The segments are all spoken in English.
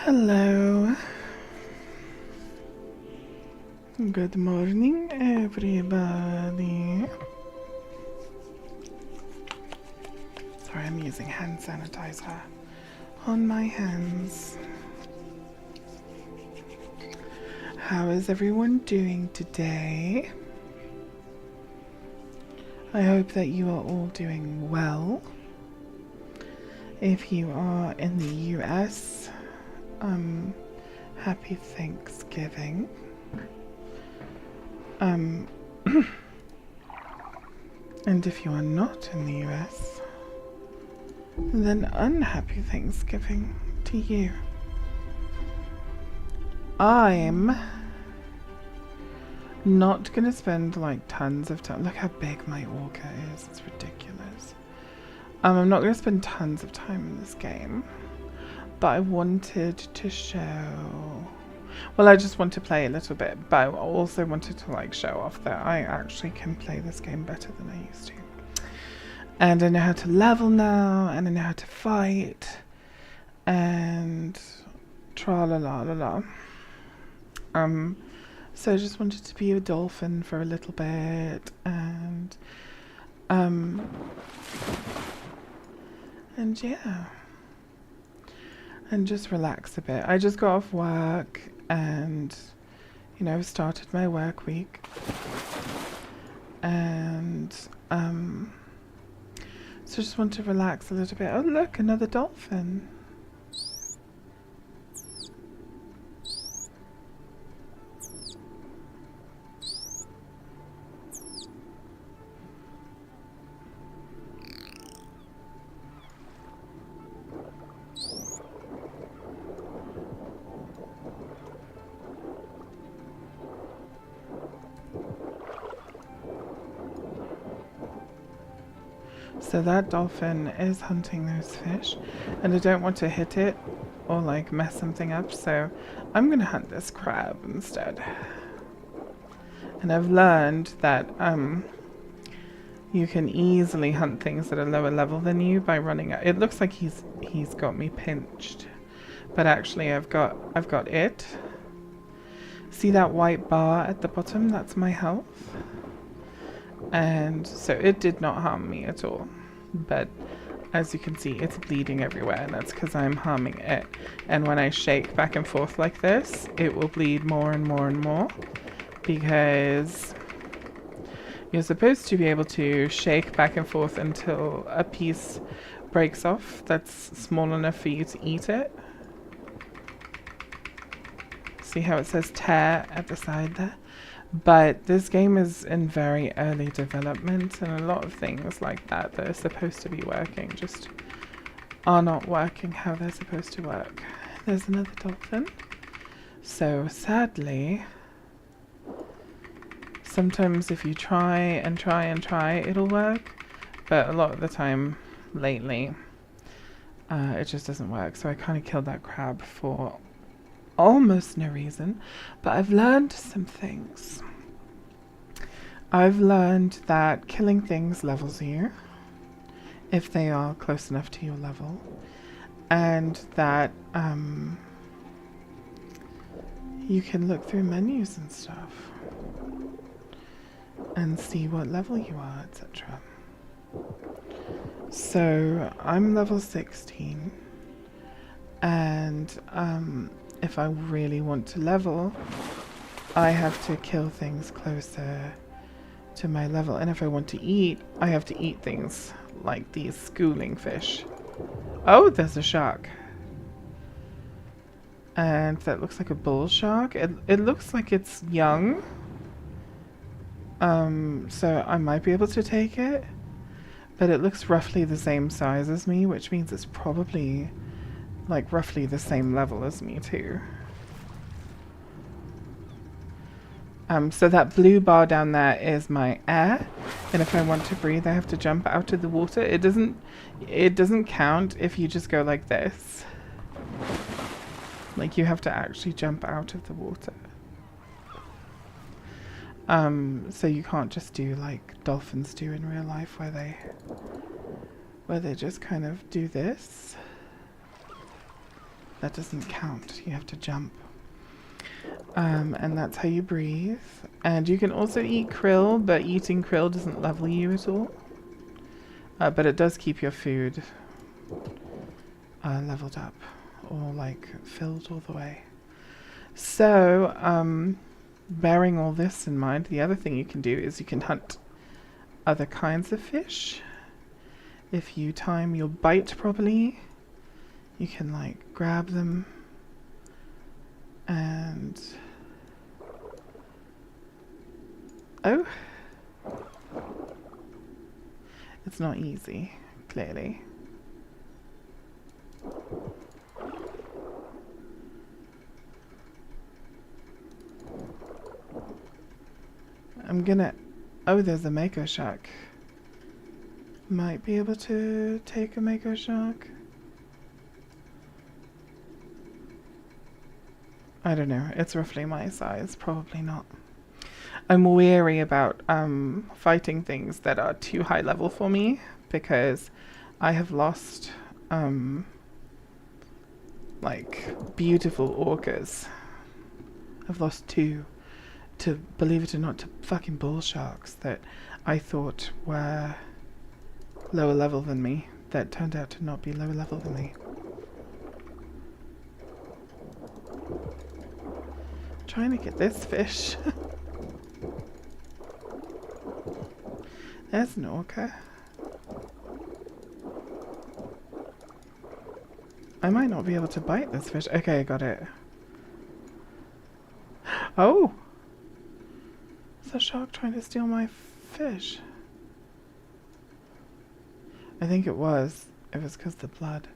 Hello. Good morning, everybody. Sorry, I'm using hand sanitizer on my hands. How is everyone doing today? I hope that you are all doing well. If you are in the US, happy Thanksgiving. And if you are not in the US, then unhappy Thanksgiving to you. I'm not gonna spend like tons of time. Look how big my orca is, it's ridiculous. I'm not gonna spend tons of time in this game, but I wanted to show, well, I just want to play a little bit, but I also wanted to like show off that I actually can play this game better than I used to. And I know how to level now, and I know how to fight, and tra-la-la-la-la. So I just wanted to be a dolphin for a little bit, and yeah, and just relax a bit. I just got off work, and you know, started my work week, and so just want to relax a little bit. Oh look, another dolphin. So that dolphin is hunting those fish, and I don't want to hit it or like mess something up, so I'm gonna hunt this crab instead. And I've learned that you can easily hunt things at a lower level than you by running it. It looks like he's got me pinched, but actually I've got it. See that white bar at the bottom? That's my health. And so it did not harm me at all, but as you can see, it's bleeding everywhere, and that's because I'm harming it. And when I shake back and forth like this, it will bleed more and more and more, because you're supposed to be able to shake back and forth until a piece breaks off that's small enough for you to eat it. See how it says tear at the side there? But this game is in very early development, and a lot of things like that that are supposed to be working just are not working how they're supposed to work. There's another dolphin. So sadly, sometimes if you try and try and try, it'll work, but a lot of the time lately, it just doesn't work. So I kind of killed that crab for almost no reason, but I've learned some things. I've learned that killing things levels you if they are close enough to your level, and that you can look through menus and stuff and see what level you are, etc. So I'm level 16, and if I really want to level, I have to kill things closer to my level. And if I want to eat, I have to eat things like these schooling fish. Oh, there's a shark. And that looks like a bull shark. It looks like it's young. So I might be able to take it. But it looks roughly the same size as me, which means it's probably like roughly the same level as me too. So that blue bar down there is my air, and if I want to breathe, I have to jump out of the water. It doesn't count if you just go like this. Like, you have to actually jump out of the water. So you can't just do like dolphins do in real life, where they just kind of do this. That doesn't count. You have to jump. And that's how you breathe. And you can also eat krill, but eating krill doesn't level you at all. But it does keep your food leveled up, or like filled all the way. So, bearing all this in mind, the other thing you can do is you can hunt other kinds of fish. If you time your bite properly, you can like grab them and... Oh! It's not easy, clearly. I'm gonna... Oh, there's a mako shark. Might be able to take a mako shark. I don't know. It's roughly my size. Probably not. I'm wary about fighting things that are too high level for me, because I have lost like beautiful orcas. I've lost 2 to, believe it or not, to fucking bull sharks that I thought were lower level than me, that turned out to not be lower level than me. Trying to get this fish. There's an orca. I might not be able to bite this fish. Okay, I got it. Oh! Is a shark trying to steal my fish? I think it was. It was because of the blood.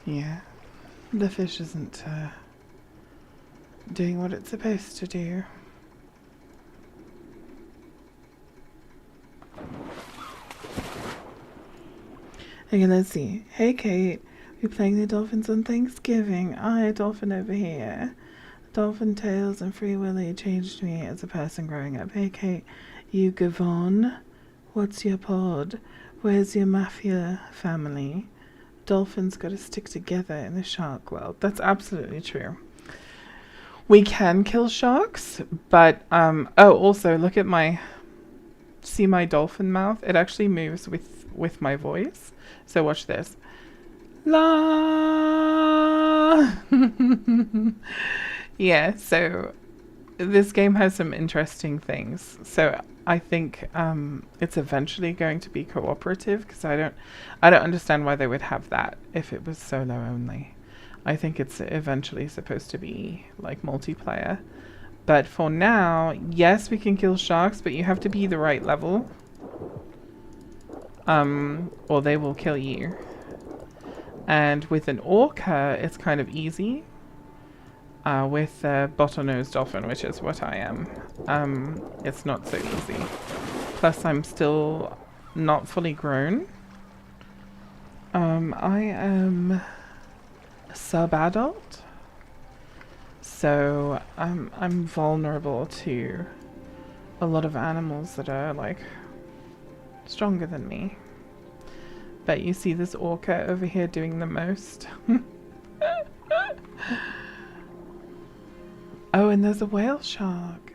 Yeah, the fish isn't doing what it's supposed to do. Okay, let's see. Hey Kate, we're playing the dolphins on Thanksgiving. I, dolphin over here. Dolphin Tales and Free Willy changed me as a person growing up. Hey Kate, you Gavon, what's your pod? Where's your mafia family? Dolphins got to stick together in the shark world. That's absolutely true. We can kill sharks, but oh, also look at my, see my dolphin mouth? It actually moves with my voice. So watch this. La. Yeah, so this game has some interesting things. So I think it's eventually going to be cooperative, because I don't understand why they would have that if it was solo only. I think it's eventually supposed to be like multiplayer. But for now, yes, we can kill sharks, but you have to be the right level. Or they will kill you. And with an orca, it's kind of easy. With a bottlenose dolphin, which is what I am, it's not so easy. Plus, I'm still not fully grown. I am sub-adult, so I'm vulnerable to a lot of animals that are like stronger than me. But you see this orca over here doing the most. Oh, and there's a whale shark.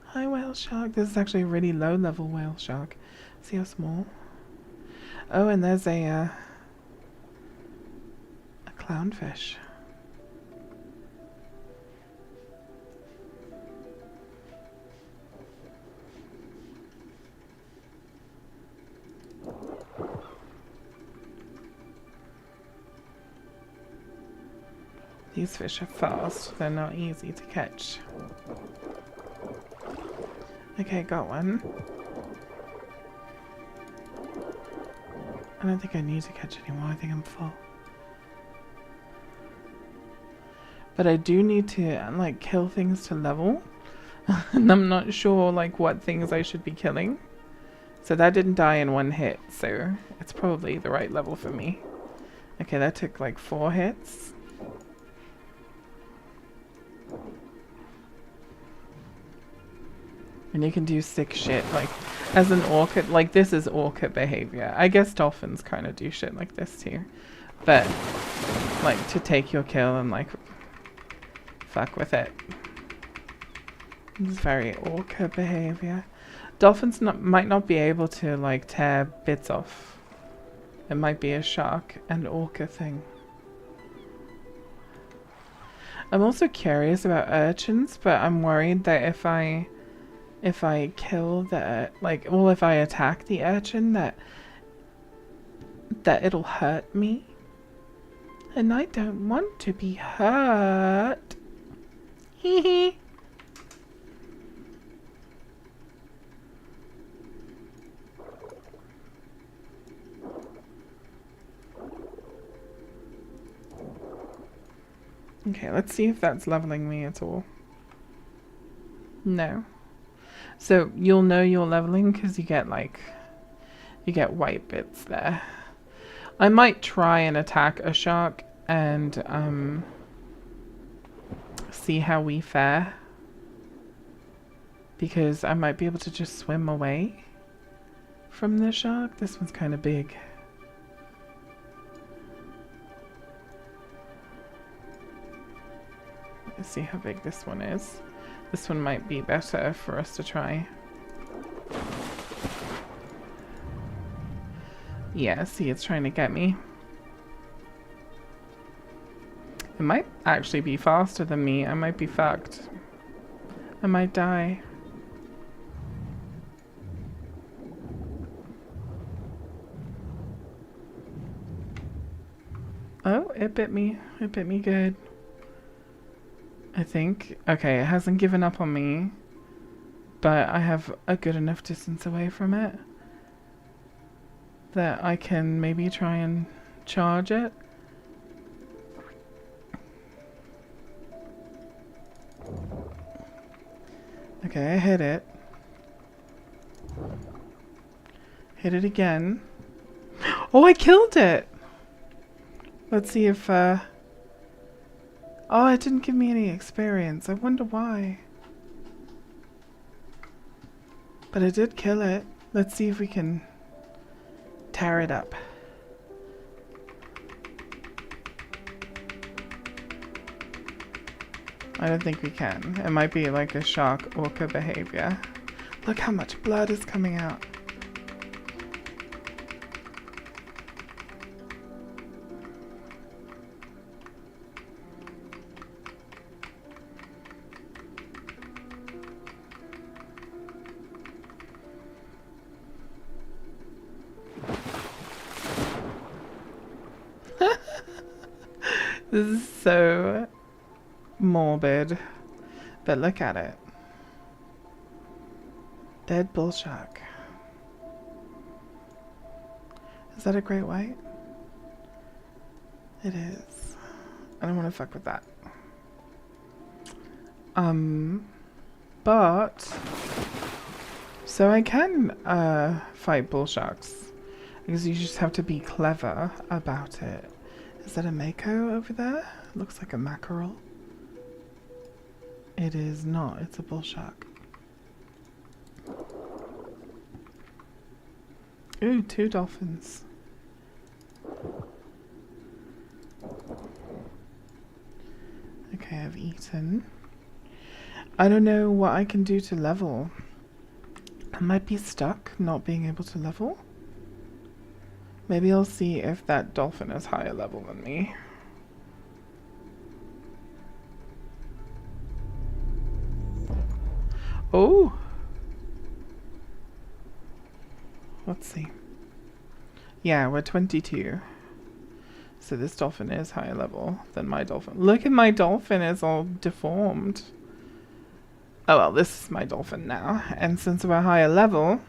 Hi, whale shark. This is actually a really low level whale shark. See how small? Oh, and there's a clownfish. These fish are fast, they're not easy to catch. Okay, got one. I don't think I need to catch any more, I think I'm full. But I do need to, like, kill things to level. And I'm not sure, like, what things I should be killing. So that didn't die in one hit, so it's probably the right level for me. Okay, that took like 4 hits. And you can do sick shit, like, as an orca, like, this is orca behavior. I guess dolphins kind of do shit like this too. But, like, to take your kill and, like, fuck with it. It's very orca behavior. Dolphins might not be able to, like, tear bits off. It might be a shark and orca thing. I'm also curious about urchins, but I'm worried that if I kill the, like, well, if I attack the urchin, that it'll hurt me. And I don't want to be hurt. Hee hee. Okay, let's see if that's leveling me at all. No. So you'll know you're leveling because you get, like, you get white bits there. I might try and attack a shark and see how we fare. Because I might be able to just swim away from the shark. This one's kind of big. Let's see how big this one is. This one might be better for us to try. Yeah, see, it's trying to get me. It might actually be faster than me. I might be fucked. I might die. Oh, it bit me. It bit me good. I think. Okay, it hasn't given up on me, but I have a good enough distance away from it that I can maybe try and charge it. Okay, I hit it. Hit it again. Oh, I killed it! Let's see if, oh, it didn't give me any experience. I wonder why. But I did kill it. Let's see if we can tear it up. I don't think we can. It might be like a shark orca behavior. Look how much blood is coming out. This is so morbid, but look at it. Dead bull shark. Is that a great white? It is. I don't want to fuck with that. But so I can fight bull sharks because you just have to be clever about it. Is that a mako over there? Looks like a mackerel. It is not. It's a bull shark. Ooh, 2 dolphins. Okay, I've eaten. I don't know what I can do to level. I might be stuck not being able to level. Maybe I'll see if that dolphin is higher level than me. Oh! Let's see. Yeah, we're 22. So this dolphin is higher level than my dolphin. Look at my dolphin, it's all deformed. Oh well, this is my dolphin now. And since we're higher level,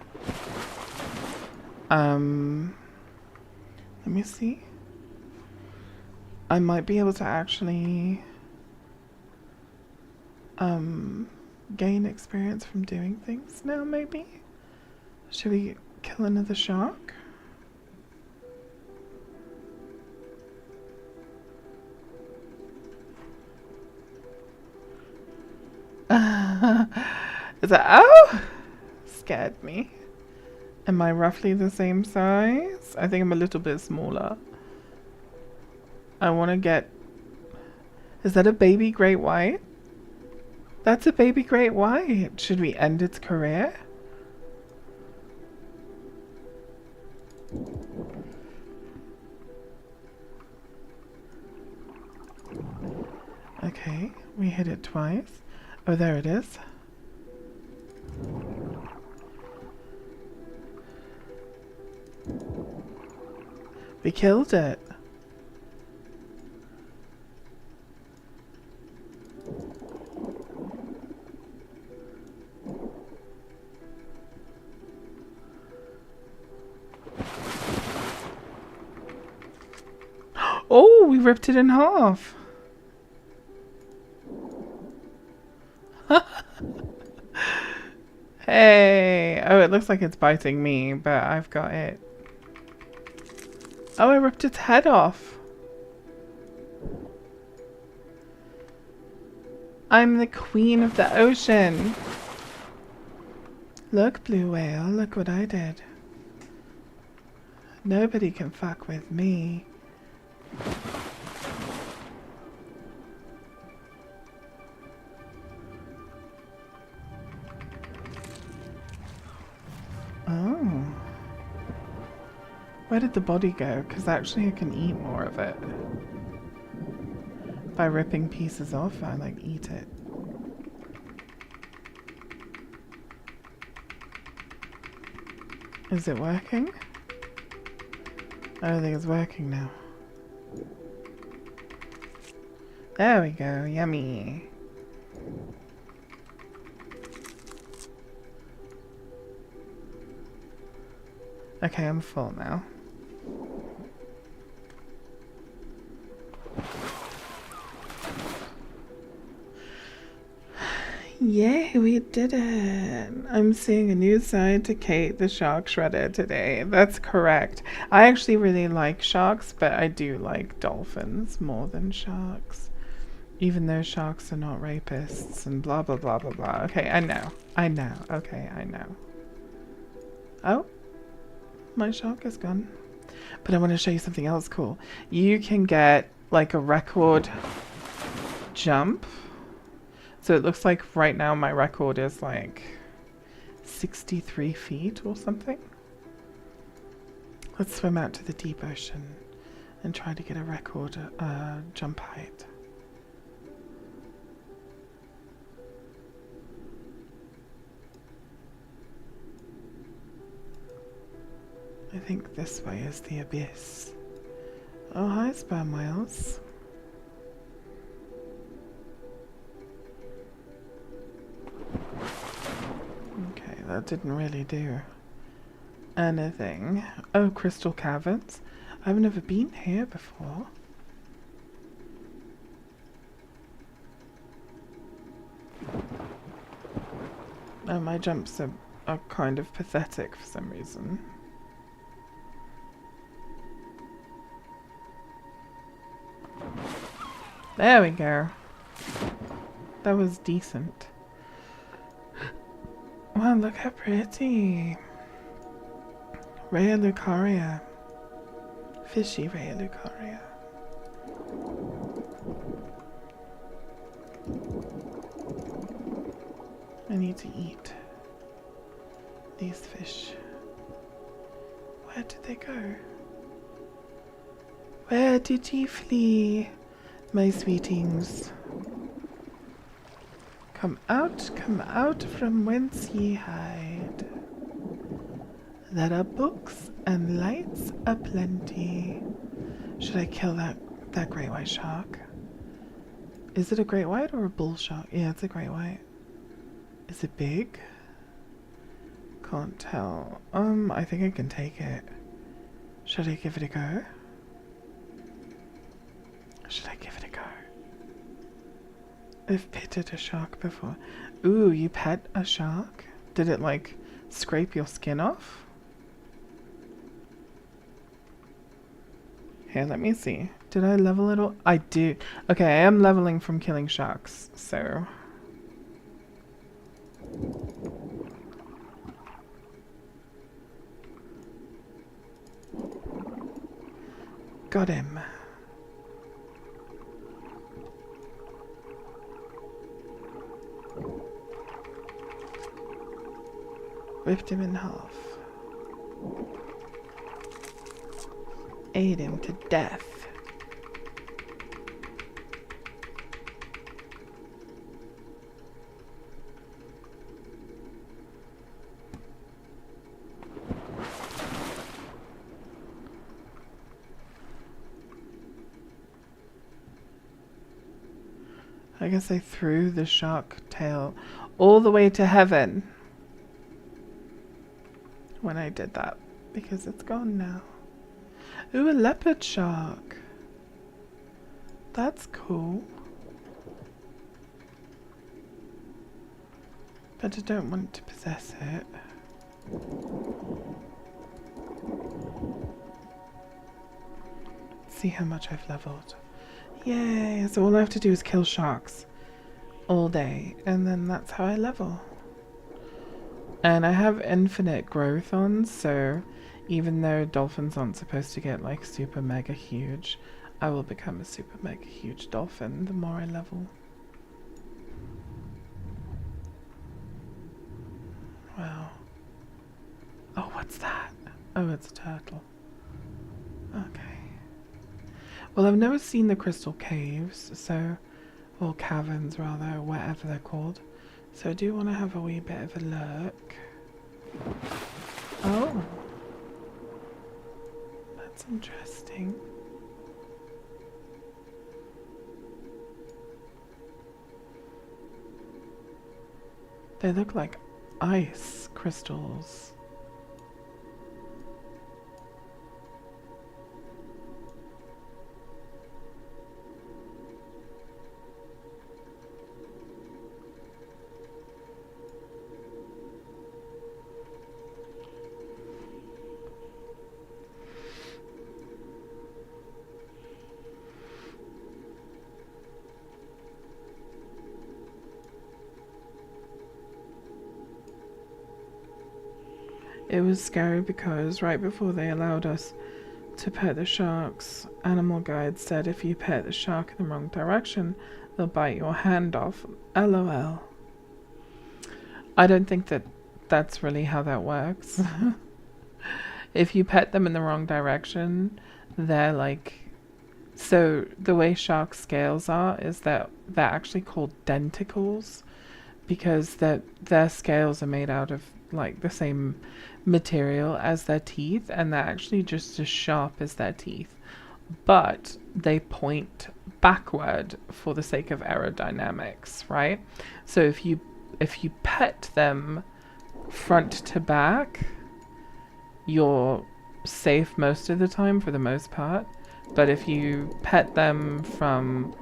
let me see. I might be able to actually gain experience from doing things now, maybe? Should we kill another shark? Is that, oh, scared me. Am I roughly the same size? I think I'm a little bit smaller. I want to get, is that a baby great white? That's a baby great white. Should we end its career? Okay, we hit it twice. Oh, there it is. We killed it. Oh, we ripped it in half. Hey. Oh, it looks like it's biting me, but I've got it. Oh, I ripped its head off. I'm the queen of the ocean. Look, blue whale, look what I did. Nobody can fuck with me. Oh. Where did the body go? Because actually I can eat more of it. By ripping pieces off, I like eat it. Is it working? I don't think it's working now. There we go, yummy. Okay, I'm full now. Yay, we did it. I'm seeing a new side to Kate the Shark Shredder today. That's correct. I actually really like sharks, but I do like dolphins more than sharks. Even though sharks are not rapists and blah blah blah blah blah. Okay, I know. I know. Okay, I know. Oh, my shark is gone. But I want to show you something else cool. You can get like a record jump. So it looks like right now my record is like 63 feet or something. Let's swim out to the deep ocean and try to get a record jump height. I think this way is the abyss. Oh, hi, sperm whales. Okay, that didn't really do anything. Oh, crystal caverns. I've never been here before. Oh, my jumps are kind of pathetic for some reason. There we go. That was decent. Wow, look how pretty. Rhea Lucaria. Fishy Rhea Lucaria. I need to eat these fish. Where did they go? Where did ye flee, my sweetings? Come out from whence ye hide. There are books and lights aplenty. Should I kill that great white shark? Is it a great white or a bull shark? Yeah, it's a great white. Is it big? Can't tell. I think I can take it. Should I give it a go? Should I give it a go? I've petted a shark before. Ooh, you pet a shark? Did it like scrape your skin off? Here, let me see. Did I level it all? I do. Okay, I am leveling from killing sharks, so. Got him. Ripped him in half. Ate him to death. I guess I threw the shark tail all the way to heaven when I did that, because it's gone now. Ooh, a leopard shark. That's cool. But I don't want to possess it. See how much I've leveled. Yay! So all I have to do is kill sharks all day, and then that's how I level. And I have infinite growth on, so even though dolphins aren't supposed to get like super mega huge, I will become a super mega huge dolphin the more I level. Wow. Oh, what's that? Oh, it's a turtle. Okay. Well, I've never seen the crystal caves, so, or caverns rather, whatever they're called. So I do want to have a wee bit of a look. Oh. That's interesting. They look like ice crystals. It was scary because right before they allowed us to pet the sharks, animal guide said if you pet the shark in the wrong direction, they'll bite your hand off. LOL. I don't think that that's really how that works. If you pet them in the wrong direction, they're like... So the way shark scales are is that they're actually called denticles, because their scales are made out of like the same material as their teeth, and they're actually just as sharp as their teeth, but they point backward for the sake of aerodynamics, right? So if you pet them front to back, you're safe most of the time for the most part. But if you pet them from,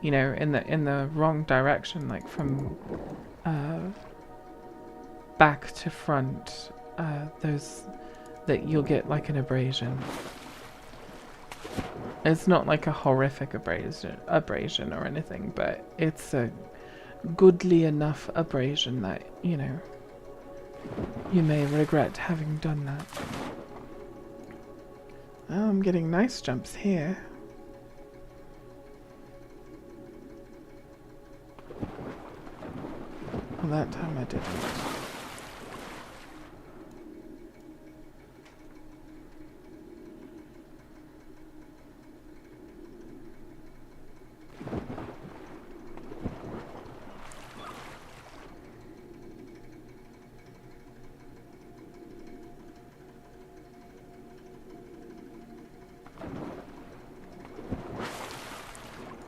you know, in the wrong direction, like from back to front, that you'll get like an abrasion. It's not like a horrific abrasion or anything, but it's a goodly enough abrasion that, you know, you may regret having done that. Oh, I'm getting nice jumps here. Well, that time I didn't.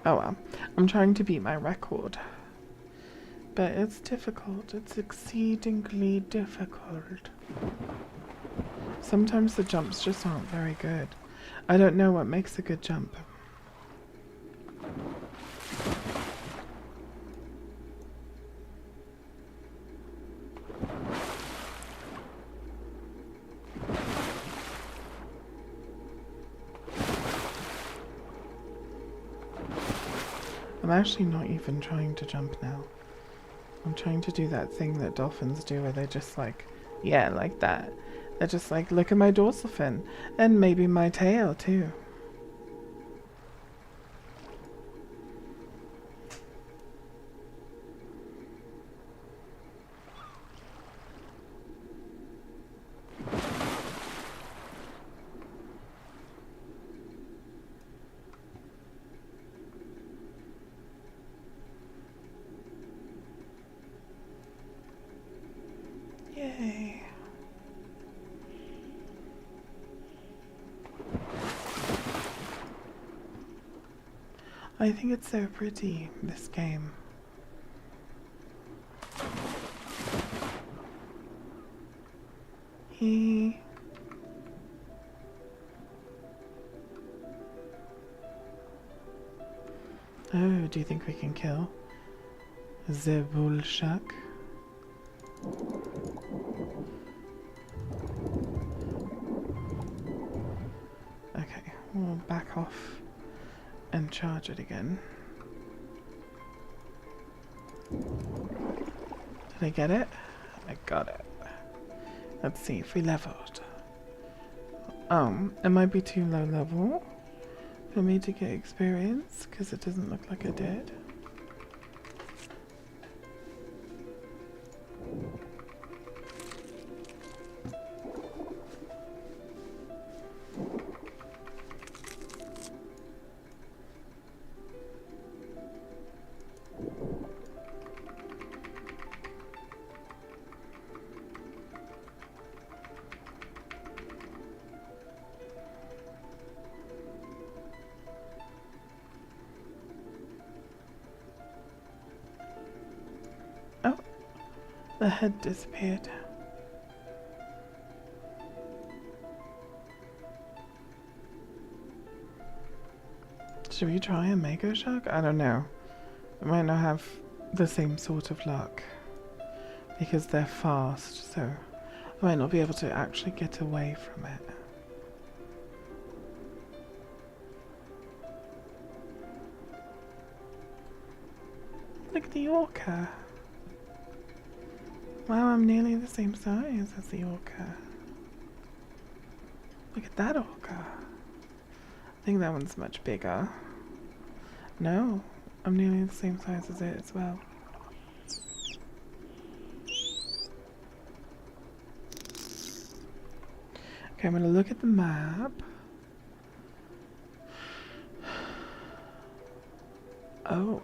Oh well, I'm trying to beat my record. But it's difficult, it's exceedingly difficult. Sometimes the jumps just aren't very good. I don't know what makes a good jump. I'm actually not even trying to jump now. I'm trying to do that thing that dolphins do where they're just like, yeah, like that. They're just like, look at my dorsal fin. And maybe my tail too. Yay. I think it's so pretty, this game. He... Oh, do you think we can kill the bull shark? Okay, we'll back off and charge it again. Did I get it? I got it. Let's see if we leveled. It might be too low level for me to get experience because it doesn't look like I did. Oh, the head disappeared. Should we try a Mako Shark? I don't know. It might not have the same sort of luck because they're fast, so I might not be able to actually get away from it. Look at the orca. Wow, I'm nearly the same size as the orca. Look at that orca. I think that one's much bigger. No, I'm nearly the same size as it as well. Okay, I'm gonna look at the map. Oh.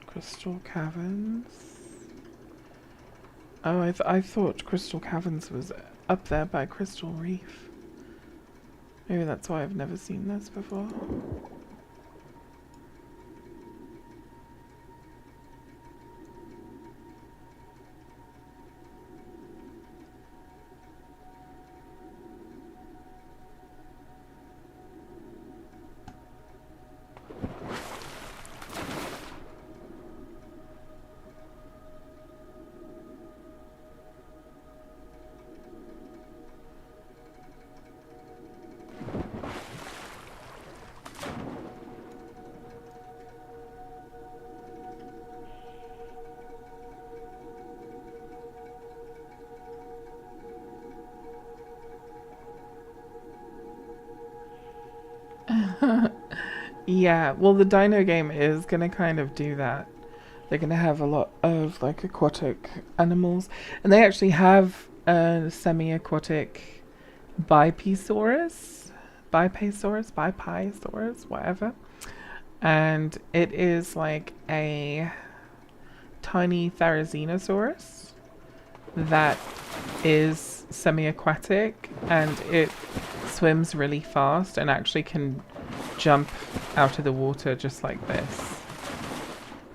Crystal Caverns. Oh, I thought Crystal Caverns was up there by Crystal Reef. Maybe that's why I've never seen this before. Yeah, well the dino game is gonna kind of do that. They're gonna have a lot of like aquatic animals, and they actually have a semi-aquatic Bipisaurus, whatever, and it is like a tiny Therizinosaurus that is semi-aquatic, and it swims really fast and actually can jump out of the water just like this,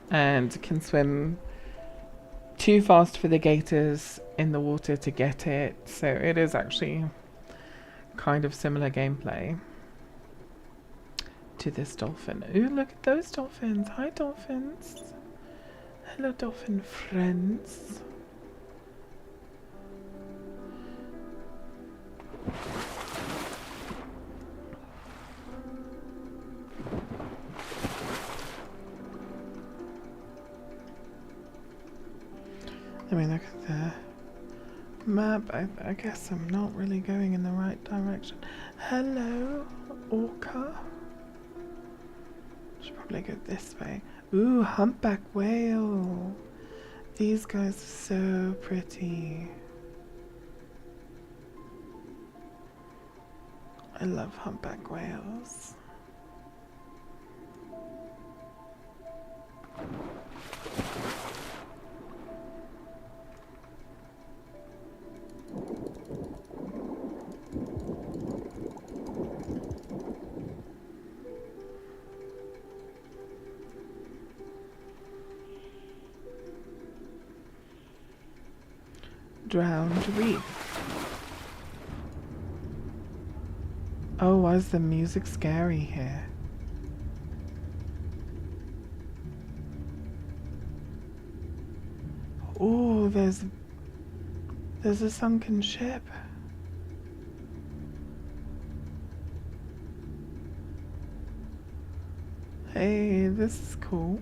and can swim too fast for the gators in the water to get it, so it is actually kind of similar gameplay to this dolphin. Ooh, look at those dolphins. Hi dolphins. Hello dolphin friends. Let me look at the map. I guess I'm not really going in the right direction. Hello, orca. Should probably go this way. Ooh, humpback whale. These guys are so pretty. I love humpback whales. Drowned reef. Oh, why is the music scary here? Oh, there's a sunken ship. Hey, this is cool.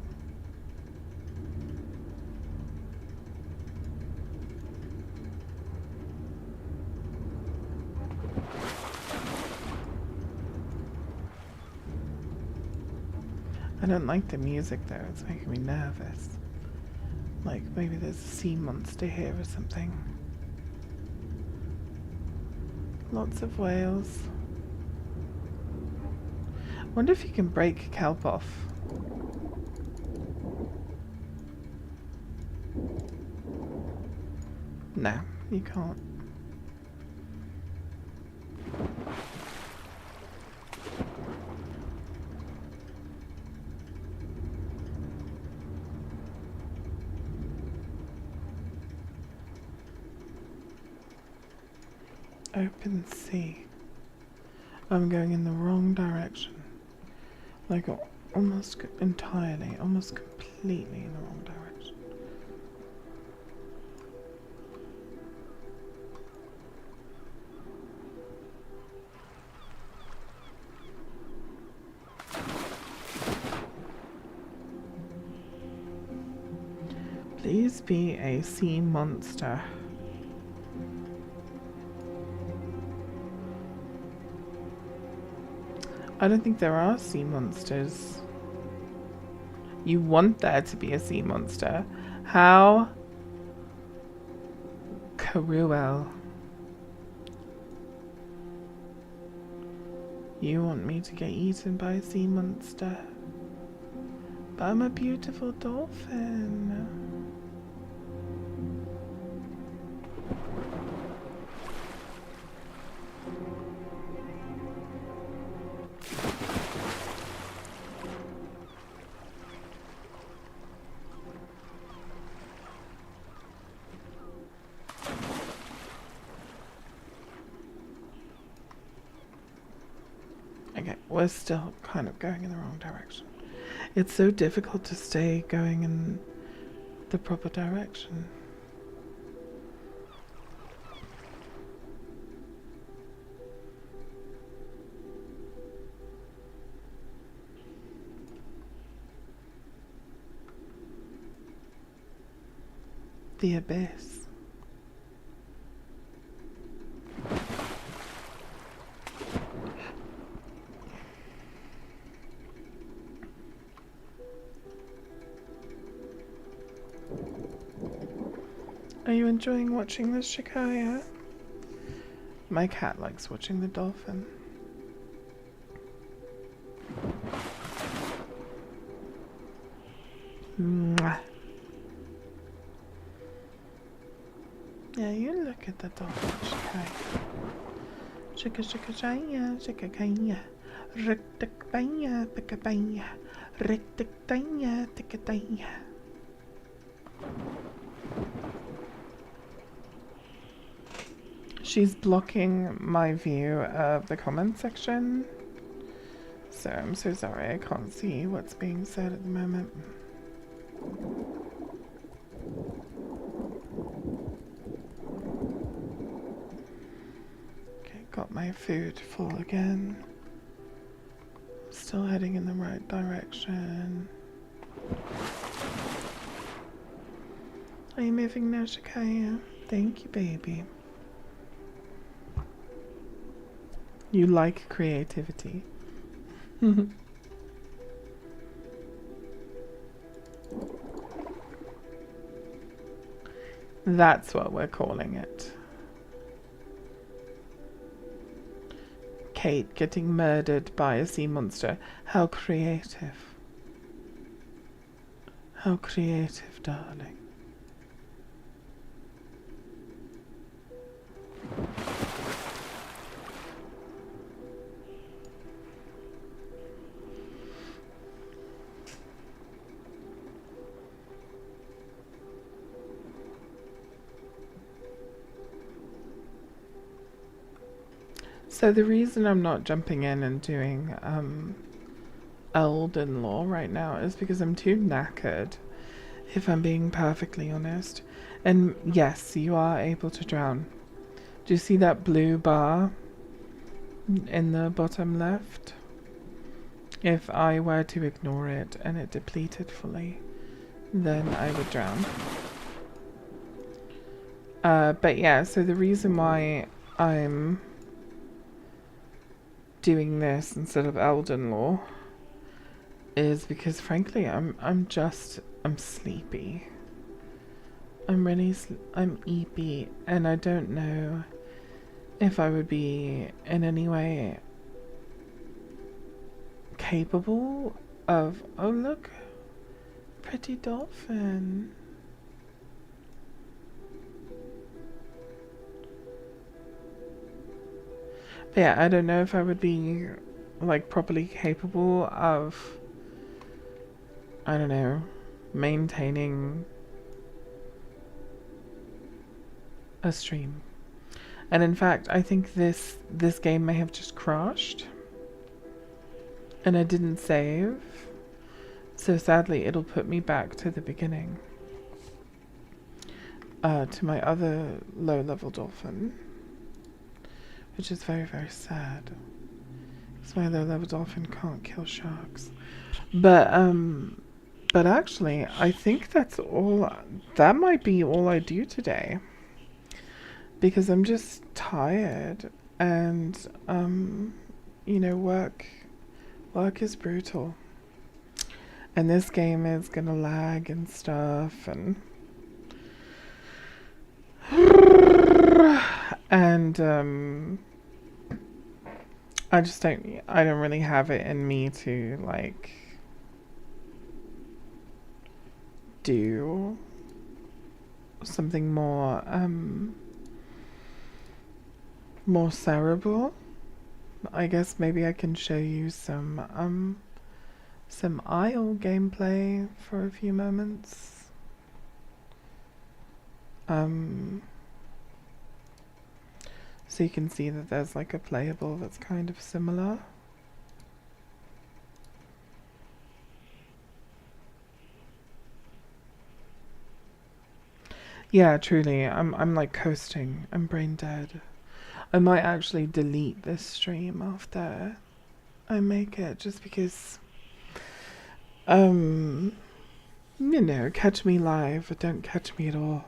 I don't like the music though, it's making me nervous. Like maybe there's a sea monster here or something. Lots of whales. Wonder if you can break kelp off. No, you can't. Open sea. I'm going in the wrong direction. Like almost entirely, almost completely in the wrong direction. Please be a sea monster. I don't think there are sea monsters. You want there to be a sea monster. How cruel. You want me to get eaten by a sea monster. But I'm a beautiful dolphin. Okay, we're still kind of going in the wrong direction. It's so difficult to stay going in the proper direction. The abyss. Are you enjoying watching this, Shikaya? My cat likes watching the dolphin. Mwah. Yeah, you look at the dolphin, Shikaya. Shika shika shaya, shikakaya. Riktakbaya, pikabaya. Riktaktaya, tikataya. She's blocking my view of the comment section, so I'm so sorry I can't see what's being said at the moment. Okay, got my food full again. Still heading in the right direction. Are you moving now, Shakaya? Thank you, baby. You like creativity. That's what we're calling it. Kate getting murdered by a sea monster. How creative. How creative, darling. So the reason I'm not jumping in and doing Elden Law right now is because I'm too knackered, if I'm being perfectly honest. And yes, you are able to drown. Do you see that blue bar in the bottom left? If I were to ignore it and it depleted fully, then I would drown. But yeah, so the reason why I'm doing this instead of Elden Law is because frankly I'm sleepy. I'm eepy, and I don't know if I would be in any way capable of... Oh look, pretty dolphin. But yeah, I don't know if I would be like properly capable of, I don't know, maintaining a stream. And in fact, I think this game may have just crashed and I didn't save, so sadly it'll put me back to the beginning, to my other low level dolphin, which is very, very sad. That's why the level dolphin can't kill sharks. But actually, I think that's all. That might be all I do today, because I'm just tired, and you know, work is brutal, and this game is gonna lag and stuff, and I don't really have it in me to like do something more cerebral. I guess maybe I can show you some Isle gameplay for a few moments. So you can see that there's like a playable that's kind of similar. Yeah, truly, I'm like coasting. I'm brain dead. I might actually delete this stream after I make it, just because you know, catch me live or don't catch me at all.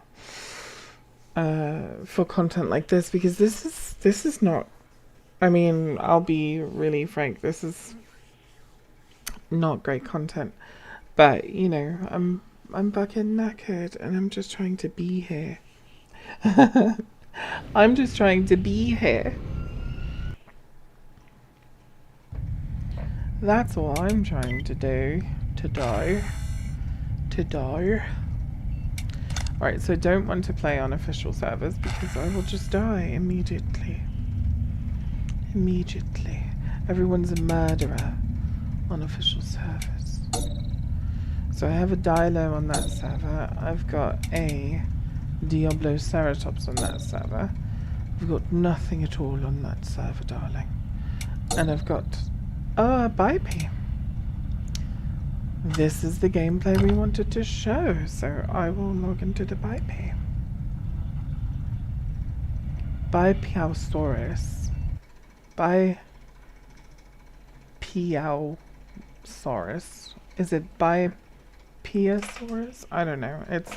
For content like this, because this is not, I mean, I'll be really frank, this is not great content, but you know, I'm fucking knackered and I'm just trying to be here. I'm just trying to be here. That's all I'm trying to do. To die. Alright, so don't want to play on official servers because I will just die immediately. Immediately. Everyone's a murderer on official servers. So I have a Dilo on that server. I've got a Diablo Ceratops on that server. I've got nothing at all on that server, darling. And I've got... Oh, a Bipe. This is the gameplay we wanted to show, so I will log into the Bipe. Bipiausaurus. Bipiausaurus. Is it Bipiausaurus? I don't know. It's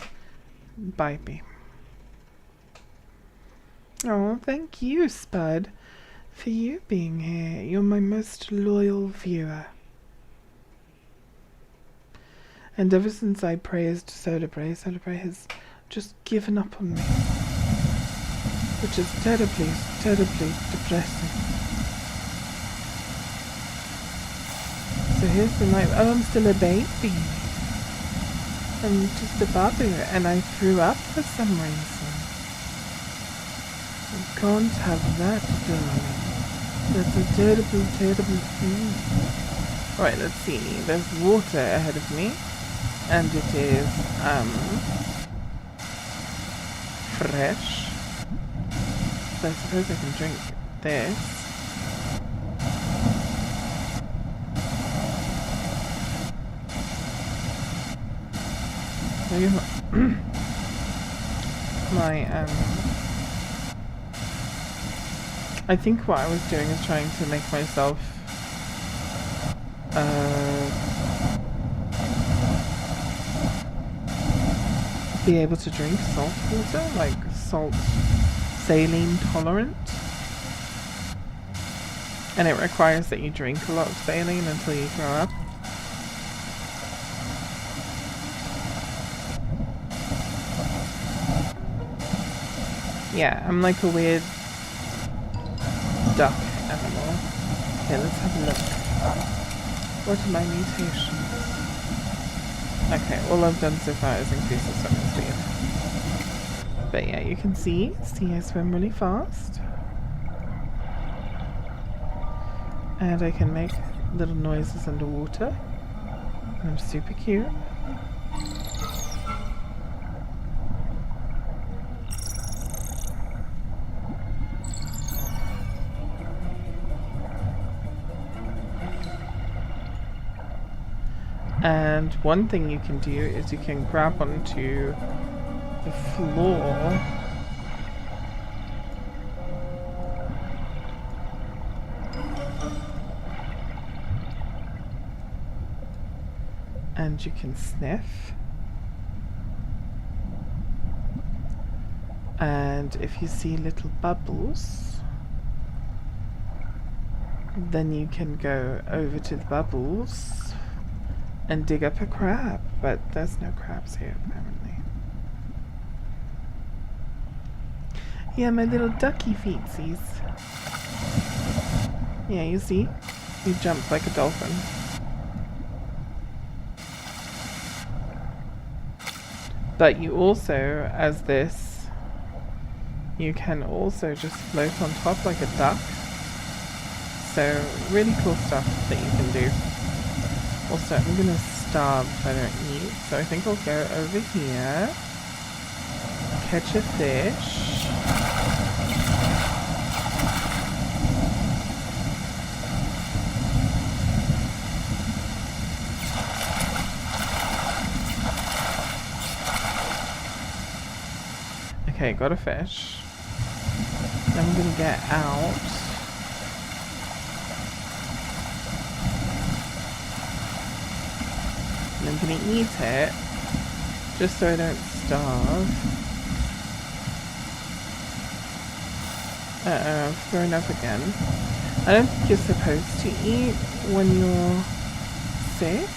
Bye, B. Oh, thank you, Spud, for you being here. You're my most loyal viewer. And ever since I praised Soda Bray has just given up on me. Which is terribly, terribly depressing. So here's the night. Oh, I'm still a baby. I'm just a bubby, and I threw up for some reason. I can't have that, darling. That's a terrible, terrible thing. Right, let's see. There's water ahead of me. And it is, fresh. So I suppose I can drink this. Maybe my, I think what I was doing is trying to make myself, be able to drink salt water, like salt saline tolerant. And it requires that you drink a lot of saline until you grow up. Yeah, I'm like a weird duck animal. Okay, let's have a look. What are my mutations? Okay, all I've done so far is increase the swimming speed. But yeah, you can see I swim really fast. And I can make little noises underwater. And I'm super cute. And one thing you can do is you can grab onto the floor and you can sniff. And if you see little bubbles, then you can go over to the bubbles and dig up a crab, but there's no crabs here apparently. Yeah, my little ducky feetsies. Yeah, you see? You jump like a dolphin. But you also, as this, you can also just float on top like a duck. So, really cool stuff that you can do. Also, I'm gonna starve if I don't eat, so I think I'll go over here, catch a fish, okay, got a fish, then I'm gonna get out. I'm gonna eat it, just so I don't starve. Uh-oh, I've thrown up again. I don't think you're supposed to eat when you're sick,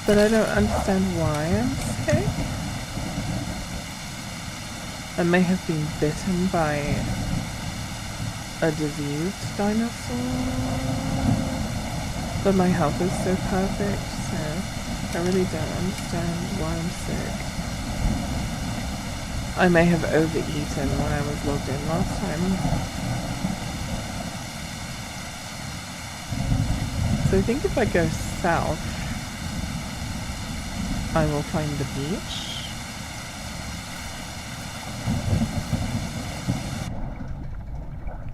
but I don't understand why I'm sick. I may have been bitten by a diseased dinosaur, but my health is so perfect, so I really don't understand why I'm sick. I may have overeaten when I was logged in last time. So I think if I go south, I will find the beach.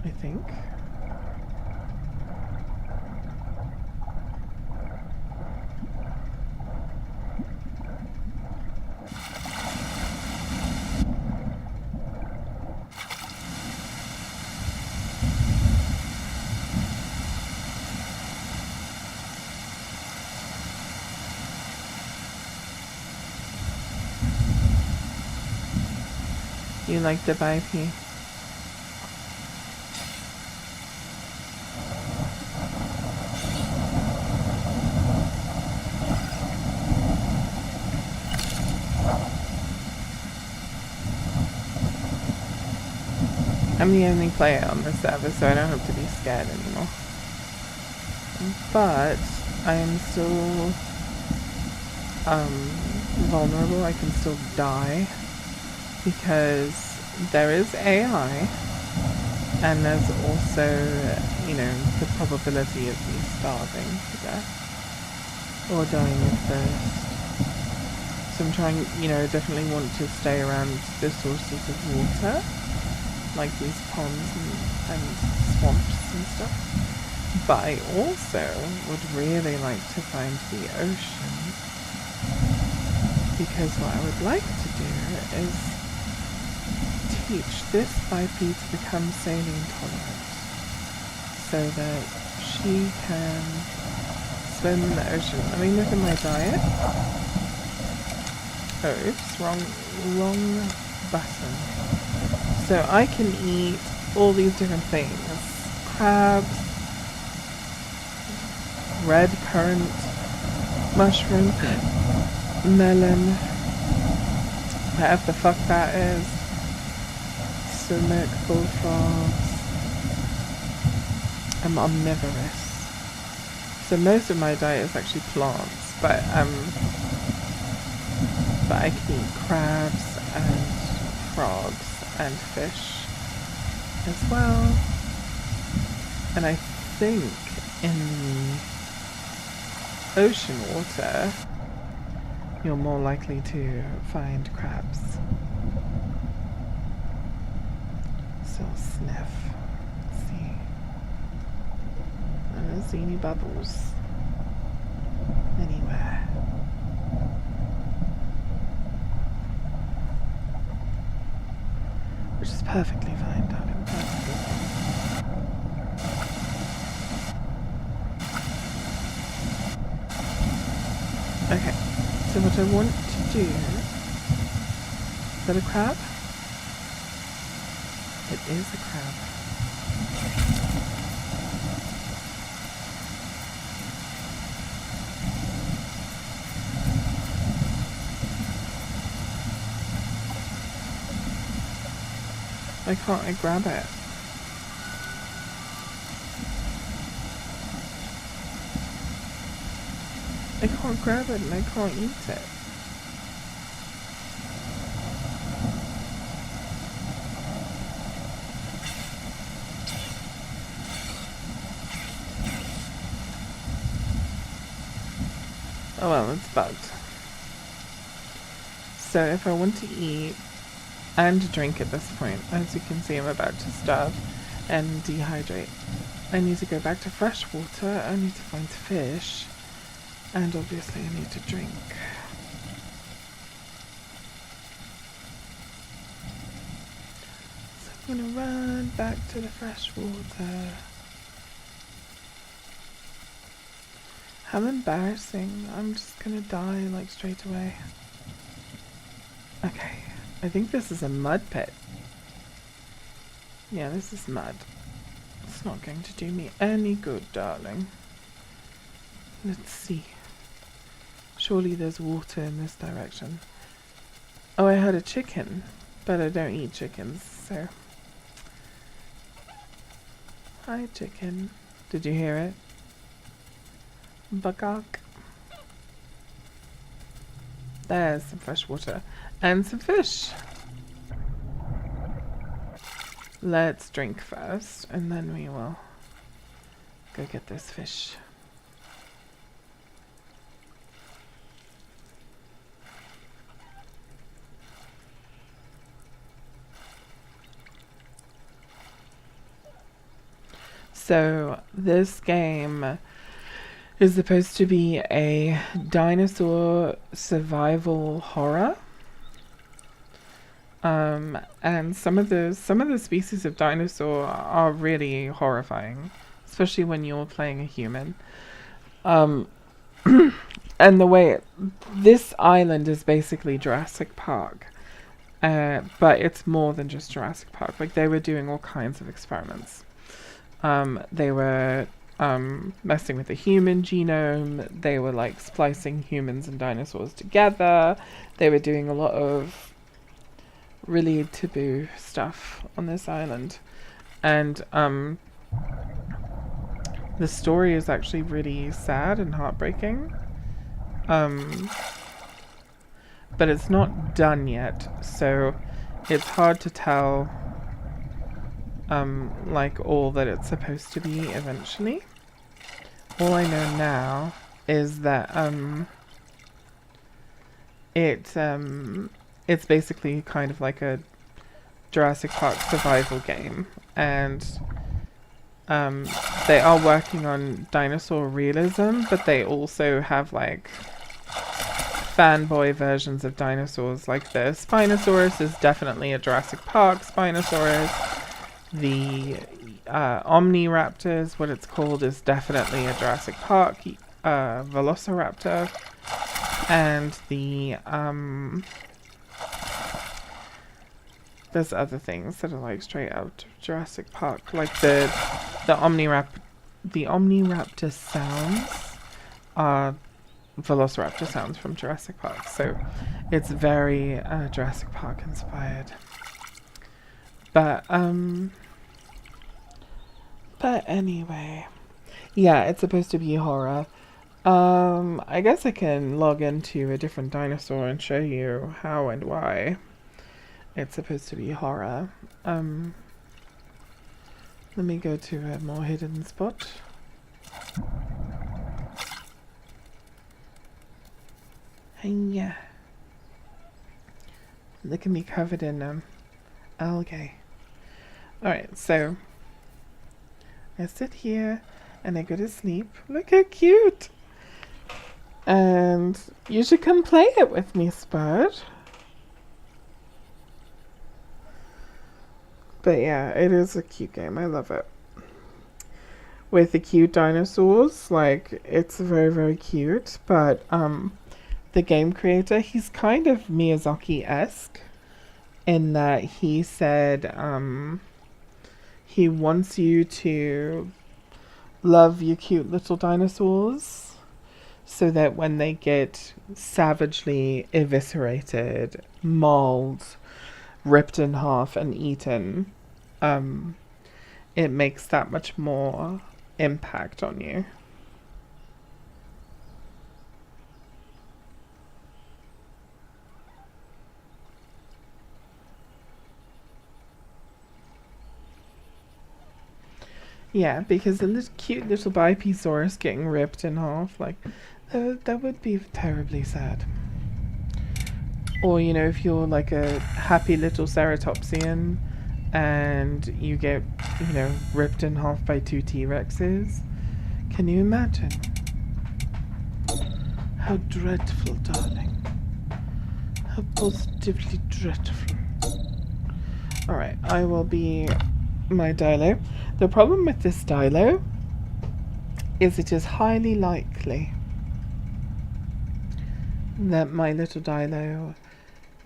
I think. You like the BP? I'm the only player on this server, so I don't have to be scared anymore. But I am still vulnerable. I can still die because there is AI, and there's also, you know, the probability of me starving to death or dying of thirst. So I'm trying, you know, definitely want to stay around the sources of water, like these ponds and swamps and stuff. But I also would really like to find the ocean, because what I would like to do is teach this bipede to become saline tolerant, so that she can swim in the ocean. Let me look at my diet. Oh, oops, wrong button. So I can eat all these different things. Crabs, red currant, mushroom, melon, whatever the fuck that is, sumac, bullfrogs. I'm omnivorous. So most of my diet is actually plants, but I can eat crabs and frogs and fish as well. And I think in the ocean water, you're more likely to find crabs. So I'll sniff. Let's see. I don't see any bubbles anywhere. Which is perfectly fine, darling. Perfectly fine. Okay, so what I want to do... Is that a crab? It is a crab. Why can't I grab it? I can't grab it and I can't eat it. Oh well, it's bugged. So if I want to eat and drink at this point, as you can see I'm about to starve and dehydrate, I need to go back to fresh water, I need to find fish, and obviously I need to drink. So I'm gonna run back to the fresh water. How embarrassing. I'm just gonna die like straight away. Okay, I think this is a mud pit. Yeah, this is mud. It's not going to do me any good, darling. Let's see. Surely there's water in this direction. Oh, I heard a chicken, but I don't eat chickens, so... Hi, chicken. Did you hear it? Buckok. There's some fresh water. And some fish. Let's drink first, and then we will go get this fish. So this game is supposed to be a dinosaur survival horror. And some of the species of dinosaur are really horrifying, especially when you're playing a human. And the way this island is basically Jurassic Park. But it's more than just Jurassic Park. Like, they were doing all kinds of experiments. They were messing with the human genome. They were like splicing humans and dinosaurs together. They were doing a lot of really taboo stuff on this island. And the story is actually really sad and heartbreaking. But it's not done yet, so it's hard to tell like all that it's supposed to be eventually. All I know now is that it's basically kind of like a Jurassic Park survival game, and they are working on dinosaur realism, but they also have like fanboy versions of dinosaurs. Like the Spinosaurus is definitely a Jurassic Park Spinosaurus. The Omniraptor is what it's called, is definitely a Jurassic Park Velociraptor. And the there's other things that are like straight out of Jurassic Park, like the Omniraptor sounds are Velociraptor sounds from Jurassic Park, so it's very Jurassic Park inspired. But anyway, yeah, it's supposed to be horror. I guess I can log into a different dinosaur and show you how and why it's supposed to be horror. Let me go to a more hidden spot. Yeah. Look at me covered in algae. Alright, so I sit here and I go to sleep. Look how cute! And you should come play it with me, Spud. But yeah, it is a cute game. I love it. With the cute dinosaurs, like, it's very, very cute. But the game creator, he's kind of Miyazaki-esque in that he said he wants you to love your cute little dinosaurs so that when they get savagely eviscerated, mauled, ripped in half and eaten, it makes that much more impact on you. Yeah, because the cute little Bipisaurus getting ripped in half, like, that would be terribly sad. Or, you know, if you're like a happy little ceratopsian and you get, you know, ripped in half by 2 T-Rexes, can you imagine? How dreadful, darling. How positively dreadful. Alright, I will be my Dilo. The problem with this Dilo is it is highly likely that my little Dilo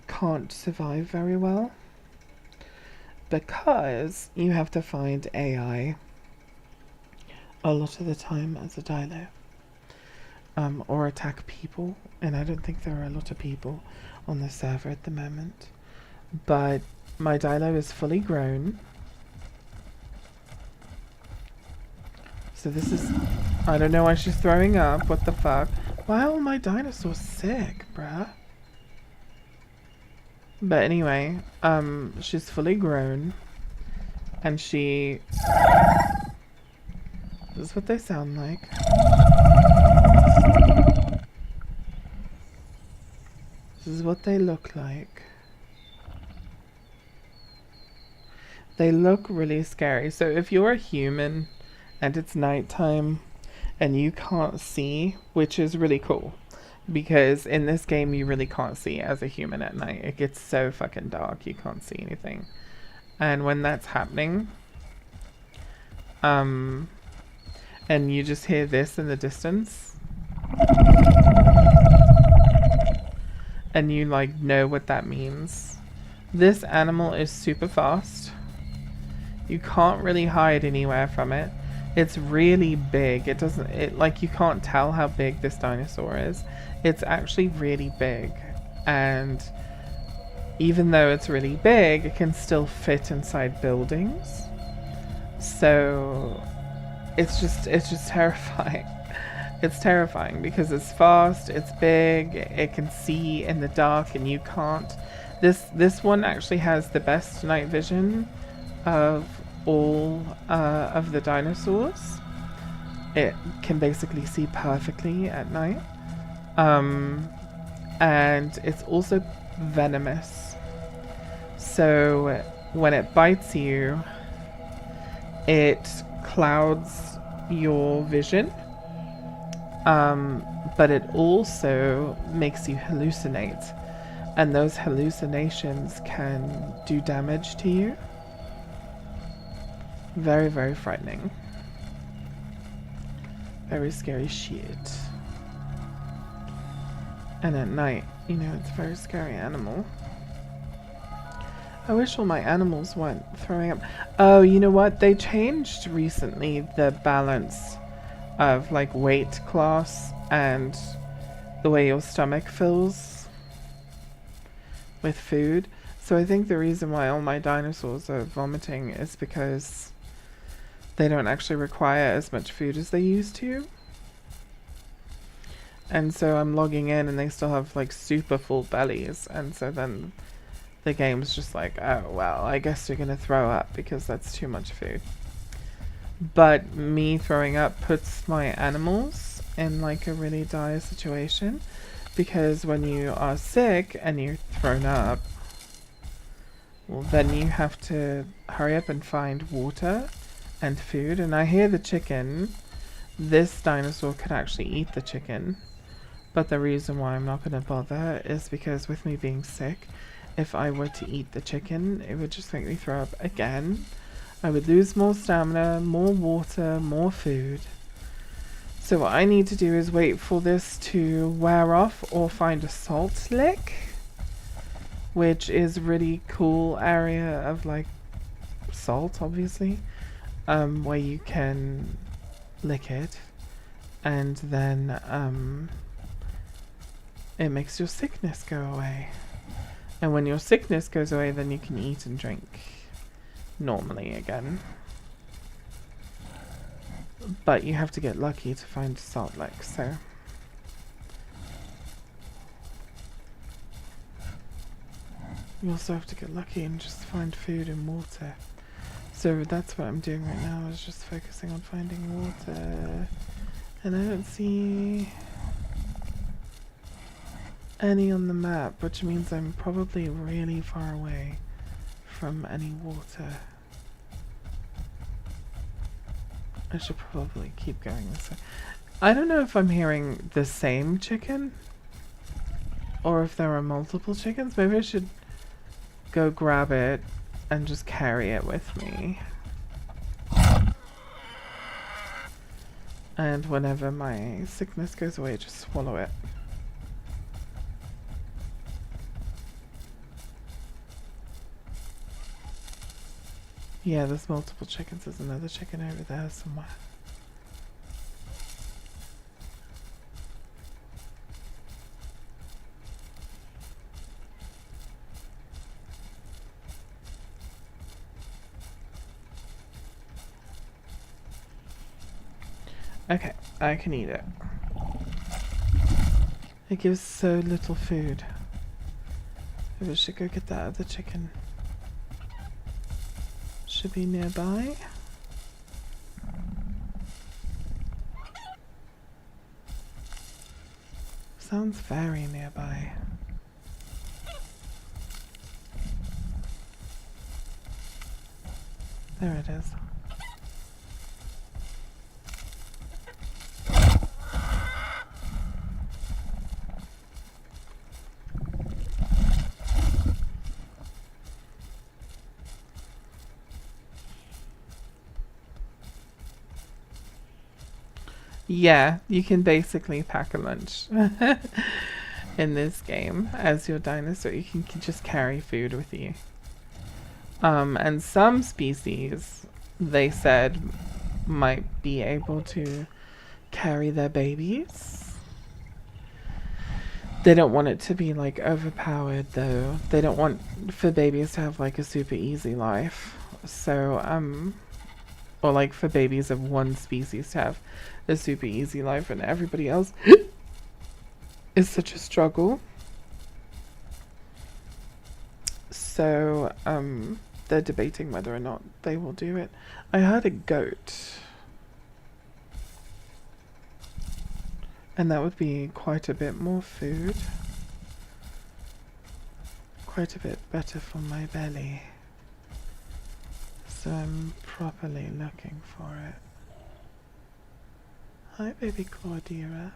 can't survive very well, because you have to find AI a lot of the time as a Dilo, or attack people, and I don't think there are a lot of people on the server at the moment. But my Dilo is fully grown. So this is, I don't know why she's throwing up, what the fuck. Why are all my dinosaurs sick, bruh? But anyway, she's fully grown. And she... This is what they sound like. This is what they look like. They look really scary. So if you're a human and it's nighttime and you can't see, which is really cool, because in this game you really can't see as a human at night. It gets so fucking dark, you can't see anything. And when that's happening, and you just hear this in the distance, and you like know what that means, This animal is super fast. You can't really hide anywhere from it. It's really big. Like, you can't tell how big this dinosaur is. It's actually really big. And even though it's really big, it can still fit inside buildings. So it's just terrifying. It's terrifying because it's fast, it's big, it can see in the dark and you can't. This one actually has the best night vision of all of the dinosaurs. It can basically see perfectly at night. And it's also venomous. So when it bites you, it clouds your vision. But it also makes you hallucinate. And those hallucinations can do damage to you. Very, very frightening. Very scary shit. And at night, you know, it's a very scary animal. I wish all my animals weren't throwing up. Oh, you know what? They changed recently the balance of like weight class and the way your stomach fills with food. So I think the reason why all my dinosaurs are vomiting is because they don't actually require as much food as they used to. And so I'm logging in and they still have like super full bellies, and so then the game's just like, oh well, I guess you're gonna throw up because that's too much food. But me throwing up puts my animals in like a really dire situation, because when you are sick and you're thrown up, well then you have to hurry up and find water and food. And I hear the chicken. This dinosaur could actually eat the chicken, but the reason why I'm not going to bother is because with me being sick, if I were to eat the chicken, it would just make me throw up again. I would lose more stamina, more water, more food. So what I need to do is wait for this to wear off or find a salt lick, which is really cool area of like salt, obviously, where you can lick it, and then it makes your sickness go away. And when your sickness goes away, then you can eat and drink normally again. But you have to get lucky to find a salt lick, so you also have to get lucky and just find food and water. So that's what I'm doing right now, is just focusing on finding water. And I don't see any on the map, which means I'm probably really far away from any water. I should probably keep going this way. I don't know if I'm hearing the same chicken or if there are multiple chickens. Maybe I should go grab it and just carry it with me. And whenever my sickness goes away, just swallow it. Yeah, there's multiple chickens. There's another chicken over there somewhere. Okay, I can eat it. It gives so little food. Maybe I should go get that other chicken. Should be nearby. Sounds very nearby. There it is. Yeah, you can basically pack a lunch. in this game as your dinosaur. You can just carry food with you. And some species, they said, might be able to carry their babies. They don't want it to be like overpowered though. They don't want for babies to have like a super easy life. So, or like for babies of one species to have a super easy life and everybody else is such a struggle. So, they're debating whether or not they will do it. I heard a goat. And that would be quite a bit more food. Quite a bit better for my belly. So I'm properly looking for it. Hi, baby Cordira.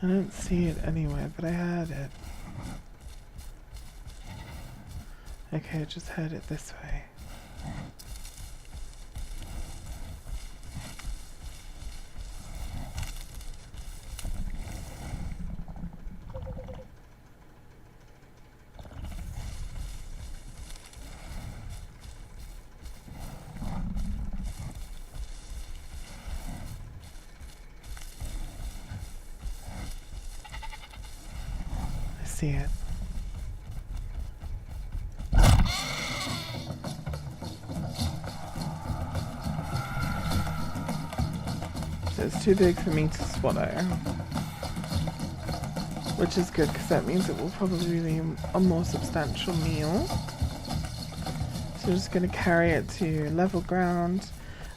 I don't see it anywhere, but I heard it. Okay, I just heard it this way. I see it. So it's too big for me to swallow. Which is good, because that means it will probably be a more substantial meal. So I'm just going to carry it to level ground.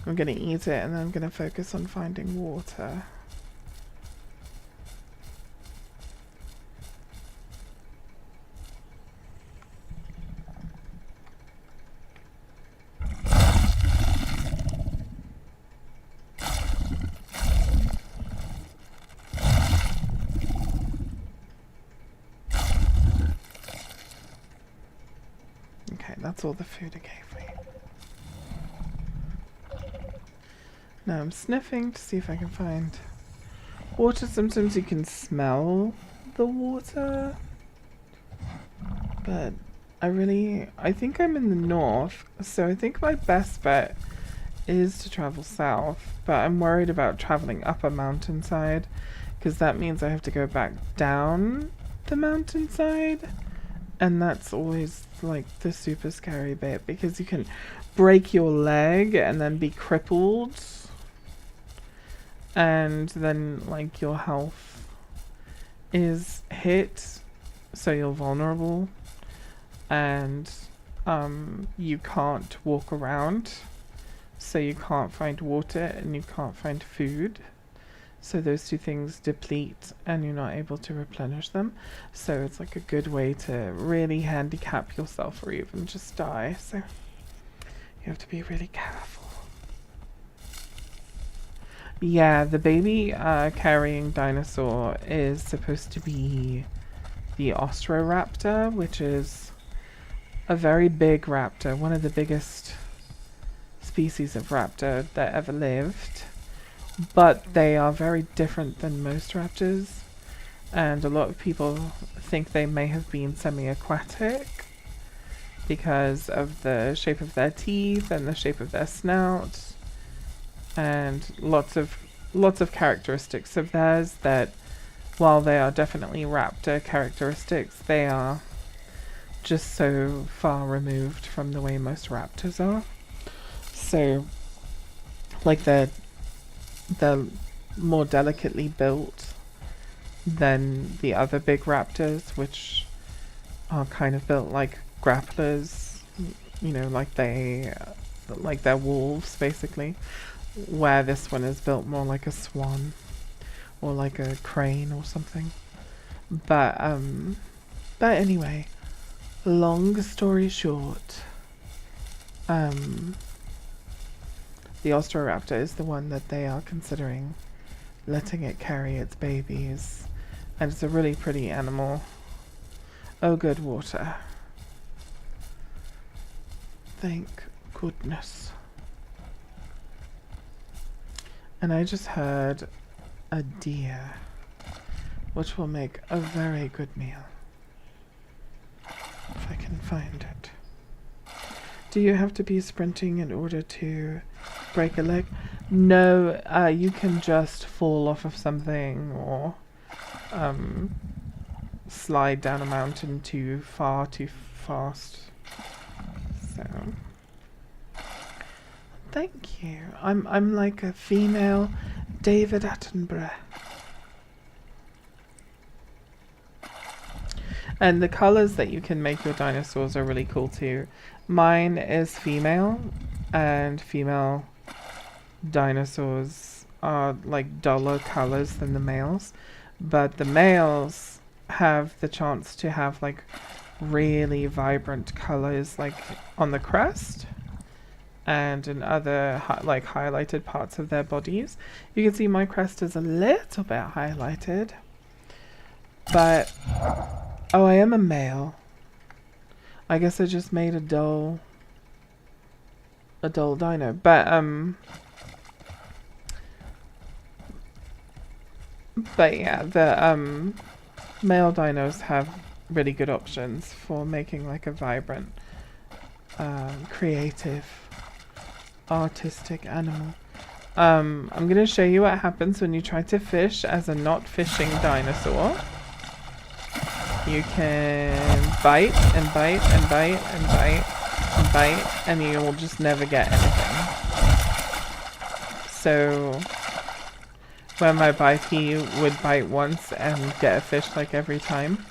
I'm going to eat it, and then I'm going to focus on finding water. Okay, that's all the food it gave me. Now I'm sniffing to see if I can find water. Sometimes you can smell the water, but I think I'm in the north, so I think my best bet is to travel south, but I'm worried about traveling up a mountainside, because that means I have to go back down the mountainside, and that's always like the super scary bit, because you can break your leg and then be crippled, and then like your health is hit, so you're vulnerable, and you can't walk around, so you can't find water and you can't find food. So those two things deplete and you're not able to replenish them. So it's like a good way to really handicap yourself or even just die. So you have to be really careful. Yeah, the baby carrying dinosaur is supposed to be the Ostroraptor, which is a very big raptor, one of the biggest species of raptor that ever lived. But they are very different than most raptors, and a lot of people think they may have been semi-aquatic because of the shape of their teeth and the shape of their snout, and lots of characteristics of theirs that, while they are definitely raptor characteristics, they are just so far removed from the way most raptors are. So, like they're more delicately built than the other big raptors, which are kind of built like grapplers, you know, like they're wolves basically, where this one is built more like a swan or like a crane or something. But anyway, long story short, the Ostroraptor is the one that they are considering letting it carry its babies, And it's a really pretty animal. Oh, good water. Thank goodness. And I just heard a deer, which will make a very good meal. If I can find it. Do you have to be sprinting in order to break a leg? No, you can just fall off of something or slide down a mountain too fast. So thank you. I'm like a female David Attenborough. And the colors that you can make your dinosaurs are really cool too. Mine is female, and female dinosaurs are like duller colors than the males. But the males have the chance to have like really vibrant colors like on the crest and in other like highlighted parts of their bodies. You can see my crest is a little bit highlighted. But oh, I am a male. I guess I just made a dull dino. But yeah, the male dinos have really good options for making like a vibrant, creative, artistic animal. I'm gonna show you what happens when you try to fish as a not fishing dinosaur. You can bite and bite and bite and bite and bite, and you will just never get anything. So when my bitey would bite once and get a fish like every time,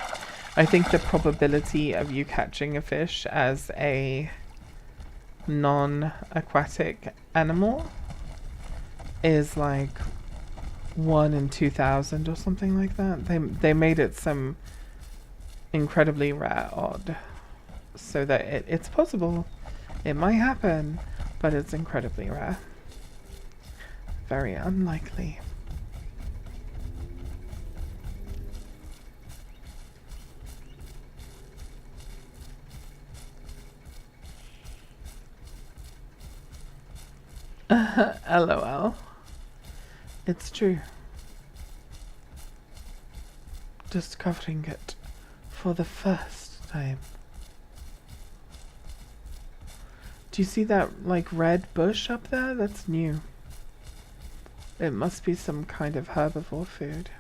I think the probability of you catching a fish as a non-aquatic animal is like 1 in 2,000 or something like that. They made it some incredibly rare odd, so that it's possible, it might happen, but it's incredibly rare. Very unlikely. LOL. It's true. Discovering it for the first time. Do you see that like red bush up there? That's new. It must be some kind of herbivore food.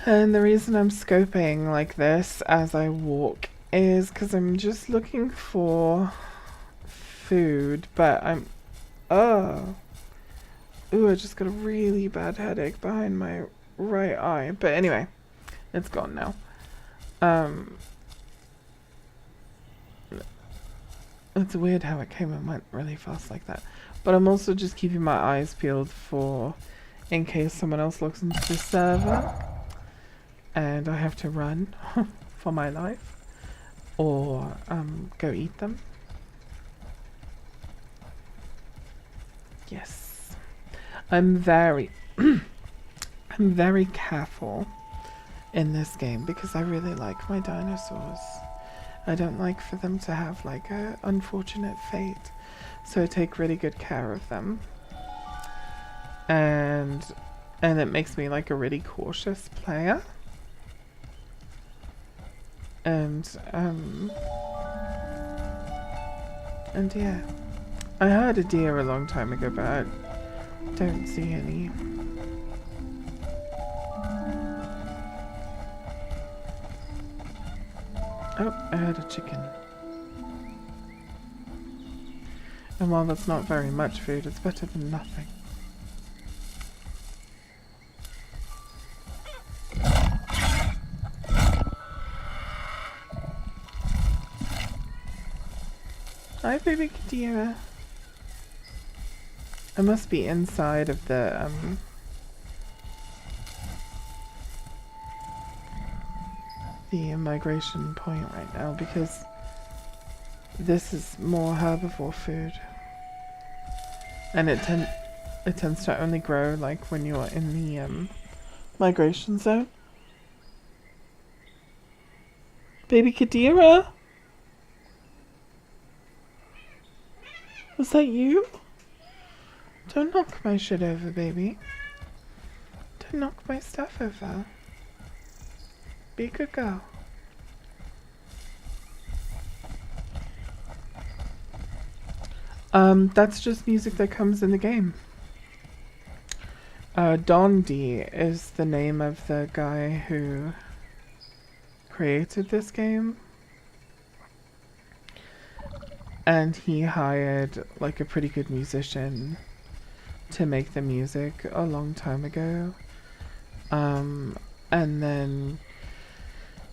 And the reason I'm scoping like this as I walk is because I'm just looking for food, but I'm... Ooh, I just got a really bad headache behind my right eye. But anyway, it's gone now. It's weird how it came and went really fast like that. But I'm also just keeping my eyes peeled for in case someone else logs into the server and I have to run for my life or go eat them. Yes. I'm very I'm very careful in this game because I really like my dinosaurs. I don't like for them to have like a unfortunate fate, so I take really good care of them. And it makes me like a really cautious player. And yeah. I heard a deer a long time ago, but I don't see any. Oh, I heard a chicken. And while that's not very much food, it's better than nothing. Hi, baby Kadira. I must be inside of the migration point right now because this is more herbivore food, and it It tends to only grow like when you're in the migration zone. Baby Kadira? Was that you? Don't knock my shit over, baby. Don't knock my stuff over. Be a good girl. That's just music that comes in the game. Dondi is the name of the guy who created this game. And he hired like a pretty good musician to make the music a long time ago. And then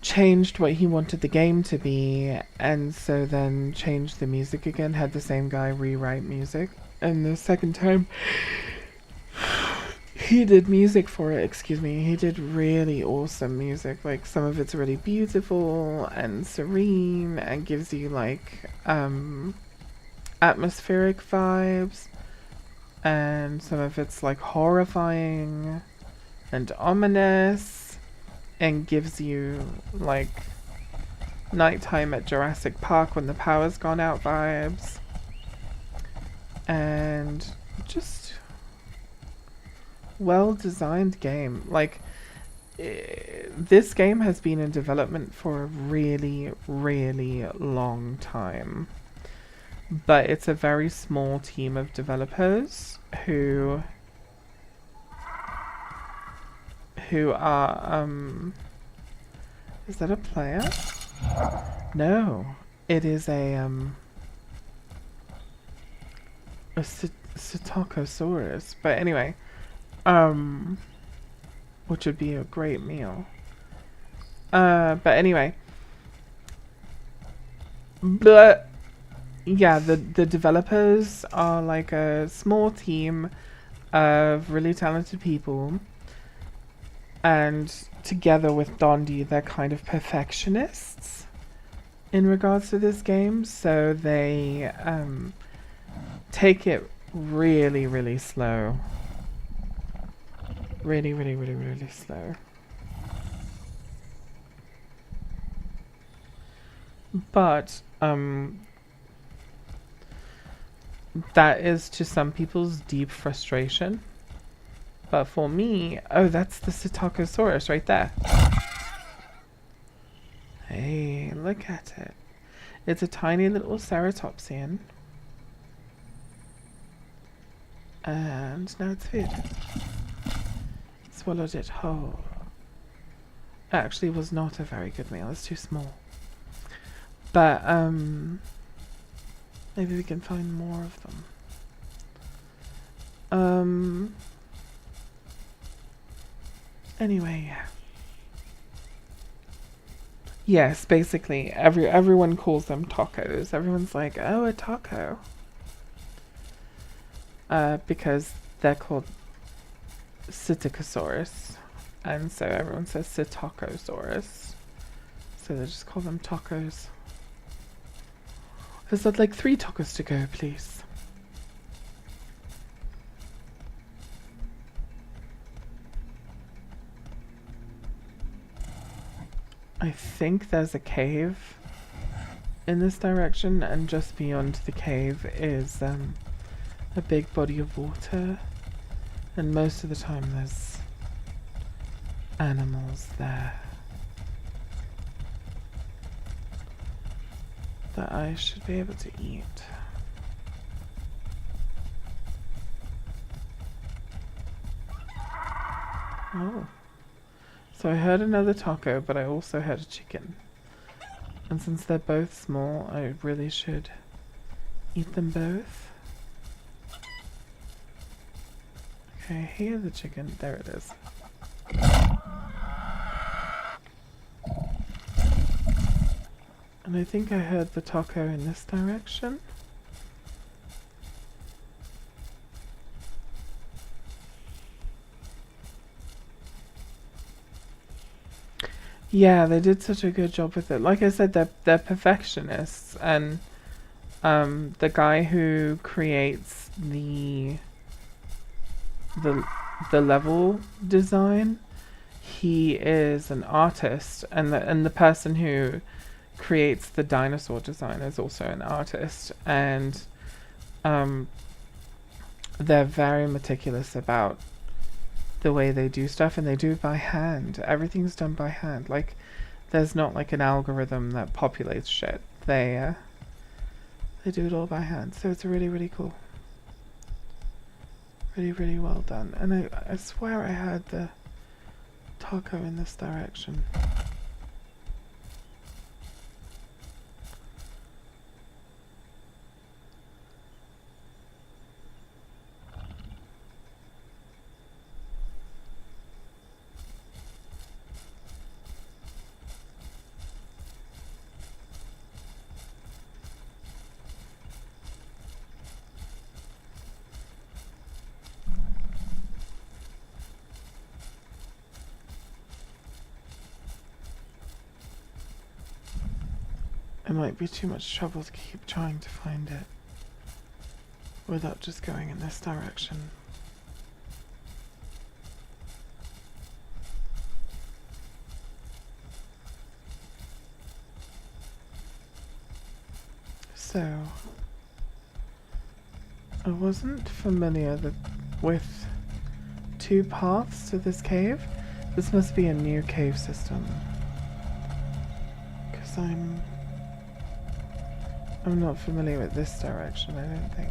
changed what he wanted the game to be, and so then changed the music again, had the same guy rewrite music. And the second time he did music for it, he did really awesome music. Like, some of it's really beautiful and serene and gives you like atmospheric vibes, and some of it's like horrifying and ominous and gives you like nighttime at Jurassic Park when the power's gone out vibes. And just well designed game. Like, this game has been in development for a really, really long time. But it's a very small team of developers who are, is that a player? No, it is a Psittacosaurus. But anyway, which would be a great meal. But anyway, but yeah, the developers are like a small team of really talented people. And together with Dondi, they're kind of perfectionists in regards to this game. So they take it really, really slow. Really, really, really, really slow. But that is to some people's deep frustration. But for me, oh, that's the Psittacosaurus right there. Hey, look at it. It's a tiny little ceratopsian. And now it's food. Swallowed it whole. It actually was not a very good meal. It's too small. But, maybe we can find more of them. Anyway, yes, basically everyone calls them tacos. Everyone's like, oh, a taco, because they're called Psittacosaurus, and so everyone says Psittacosaurus, so they just call them tacos. Is that like 3 tacos to go, please? I think there's a cave in this direction, and just beyond the cave is a big body of water, and most of the time there's animals there that I should be able to eat. Oh. So I heard another taco, but I also heard a chicken. And since they're both small, I really should eat them both. Okay, I hear the chicken. There it is. And I think I heard the taco in this direction. Yeah, they did such a good job with it. Like I said, they're perfectionists, and the guy who creates the the the level design. He is an artist, and the person who creates the dinosaur design is also an artist, and um, they're very meticulous about the way they do stuff, and they do it by hand. Everything's done by hand. Like, there's not like an algorithm that populates shit. They do it all by hand. So it's really, really cool. Really, really well done. And I swear I had the taco in this direction. It might be too much trouble to keep trying to find it without just going in this direction. So, I wasn't familiar with two paths to this cave. This must be a new cave system. Because I'm not familiar with this direction, I don't think.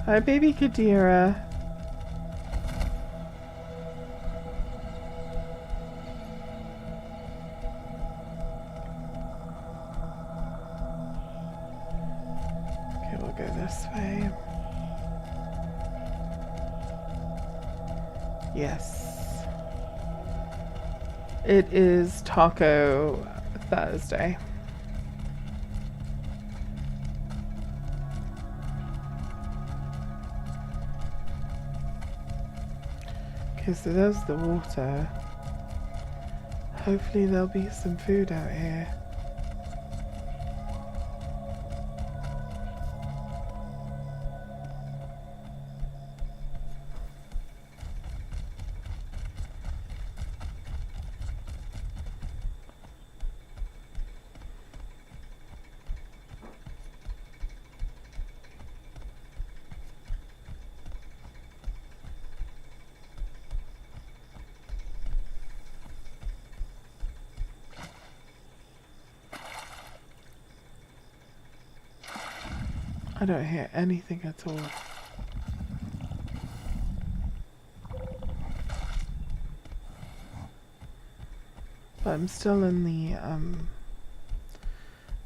Hi, baby Kadira. Okay, we'll go this way. Yes. It is Taco Thursday. Okay, so there's the water. Hopefully there'll be some food out here. I don't hear anything at all. But I'm still in the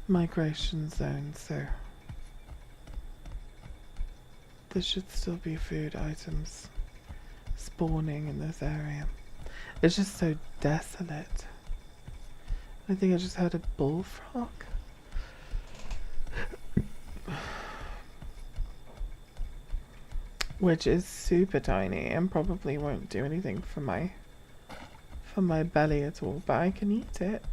migration zone, so there should still be food items spawning in this area. It's just so desolate. I think I just heard a bullfrog. Which is super tiny and probably won't do anything for my belly at all, but I can eat it.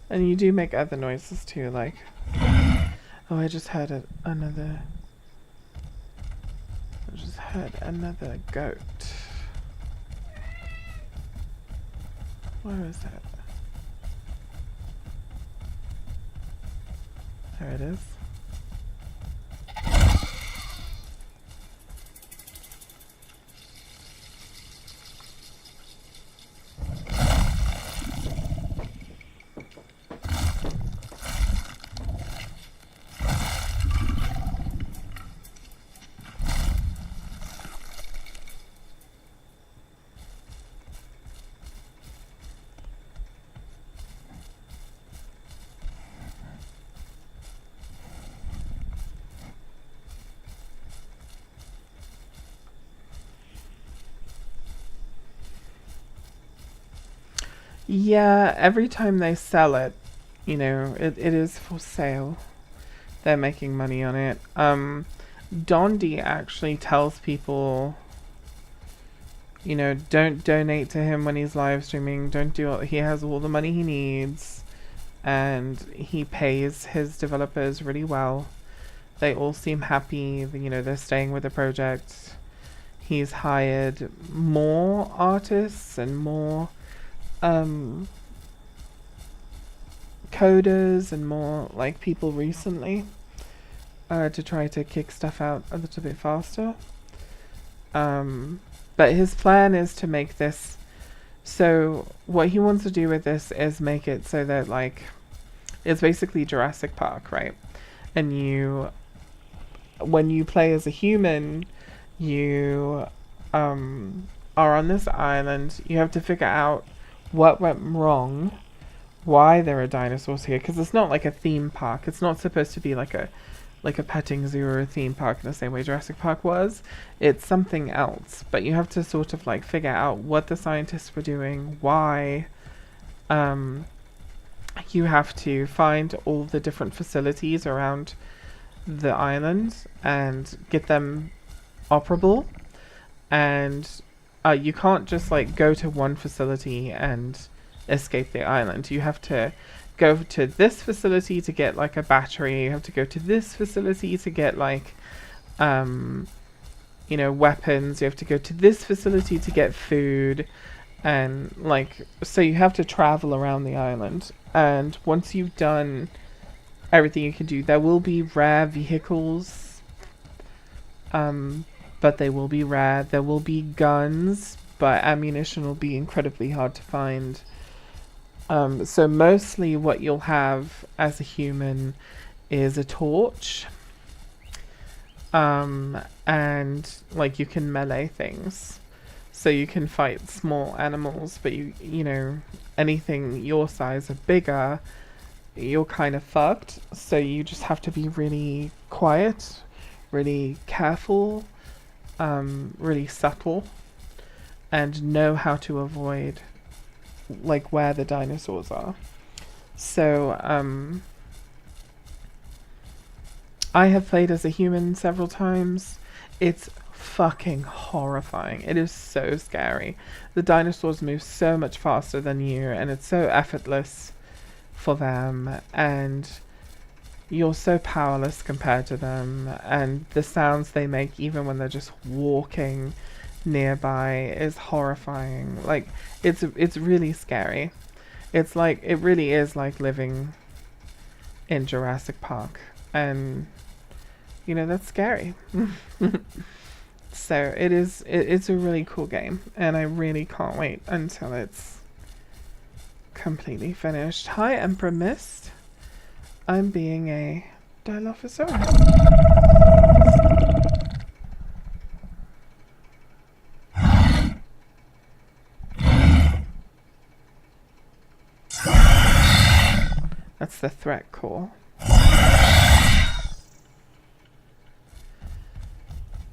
And you do make other noises too, like, oh, I just heard another goat. Where is that? There it is. Yeah, every time they sell it, you know, it is for sale. They're making money on it. Dondi actually tells people, you know, don't donate to him when he's live streaming. Don't do it. He has all the money he needs, and he pays his developers really well. They all seem happy. You know, they're staying with the project. He's hired more artists and more um, coders and more like people recently to try to kick stuff out a little bit faster. But his plan is to make this. So what he wants to do with this is make it so that like it's basically Jurassic Park, right? And you, when you play as a human, you are on this island. You have to figure out what went wrong, why there are dinosaurs here, because it's not like a theme park. It's not supposed to be like a petting zoo or a theme park in the same way Jurassic Park was. It's something else. But you have to sort of like figure out what the scientists were doing, why. You have to find all the different facilities around the island and get them operable. And you can't just like go to one facility and escape the island. You have to go to this facility to get like a battery. You have to go to this facility to get like you know, weapons. You have to go to this facility to get food, and like, so you have to travel around the island. And once you've done everything you can do, there will be rare vehicles, but they will be rare. There will be guns, but ammunition will be incredibly hard to find. So mostly what you'll have as a human is a torch, and like you can melee things, so you can fight small animals, but you know, anything your size or bigger, you're kind of fucked. So you just have to be really quiet, really careful, really subtle, and know how to avoid like where the dinosaurs are. So I have played as a human several times. It's fucking horrifying. It is so scary. The dinosaurs move so much faster than you, and it's so effortless for them, and you're so powerless compared to them, and the sounds they make even when they're just walking nearby is horrifying. Like, it's really scary. It's like, it really is like living in Jurassic Park, and you know, that's scary. So it's a really cool game, and I really can't wait until it's completely finished. Hi, Emperor Mist. I'm being a Dilophosaurus. That's the threat call.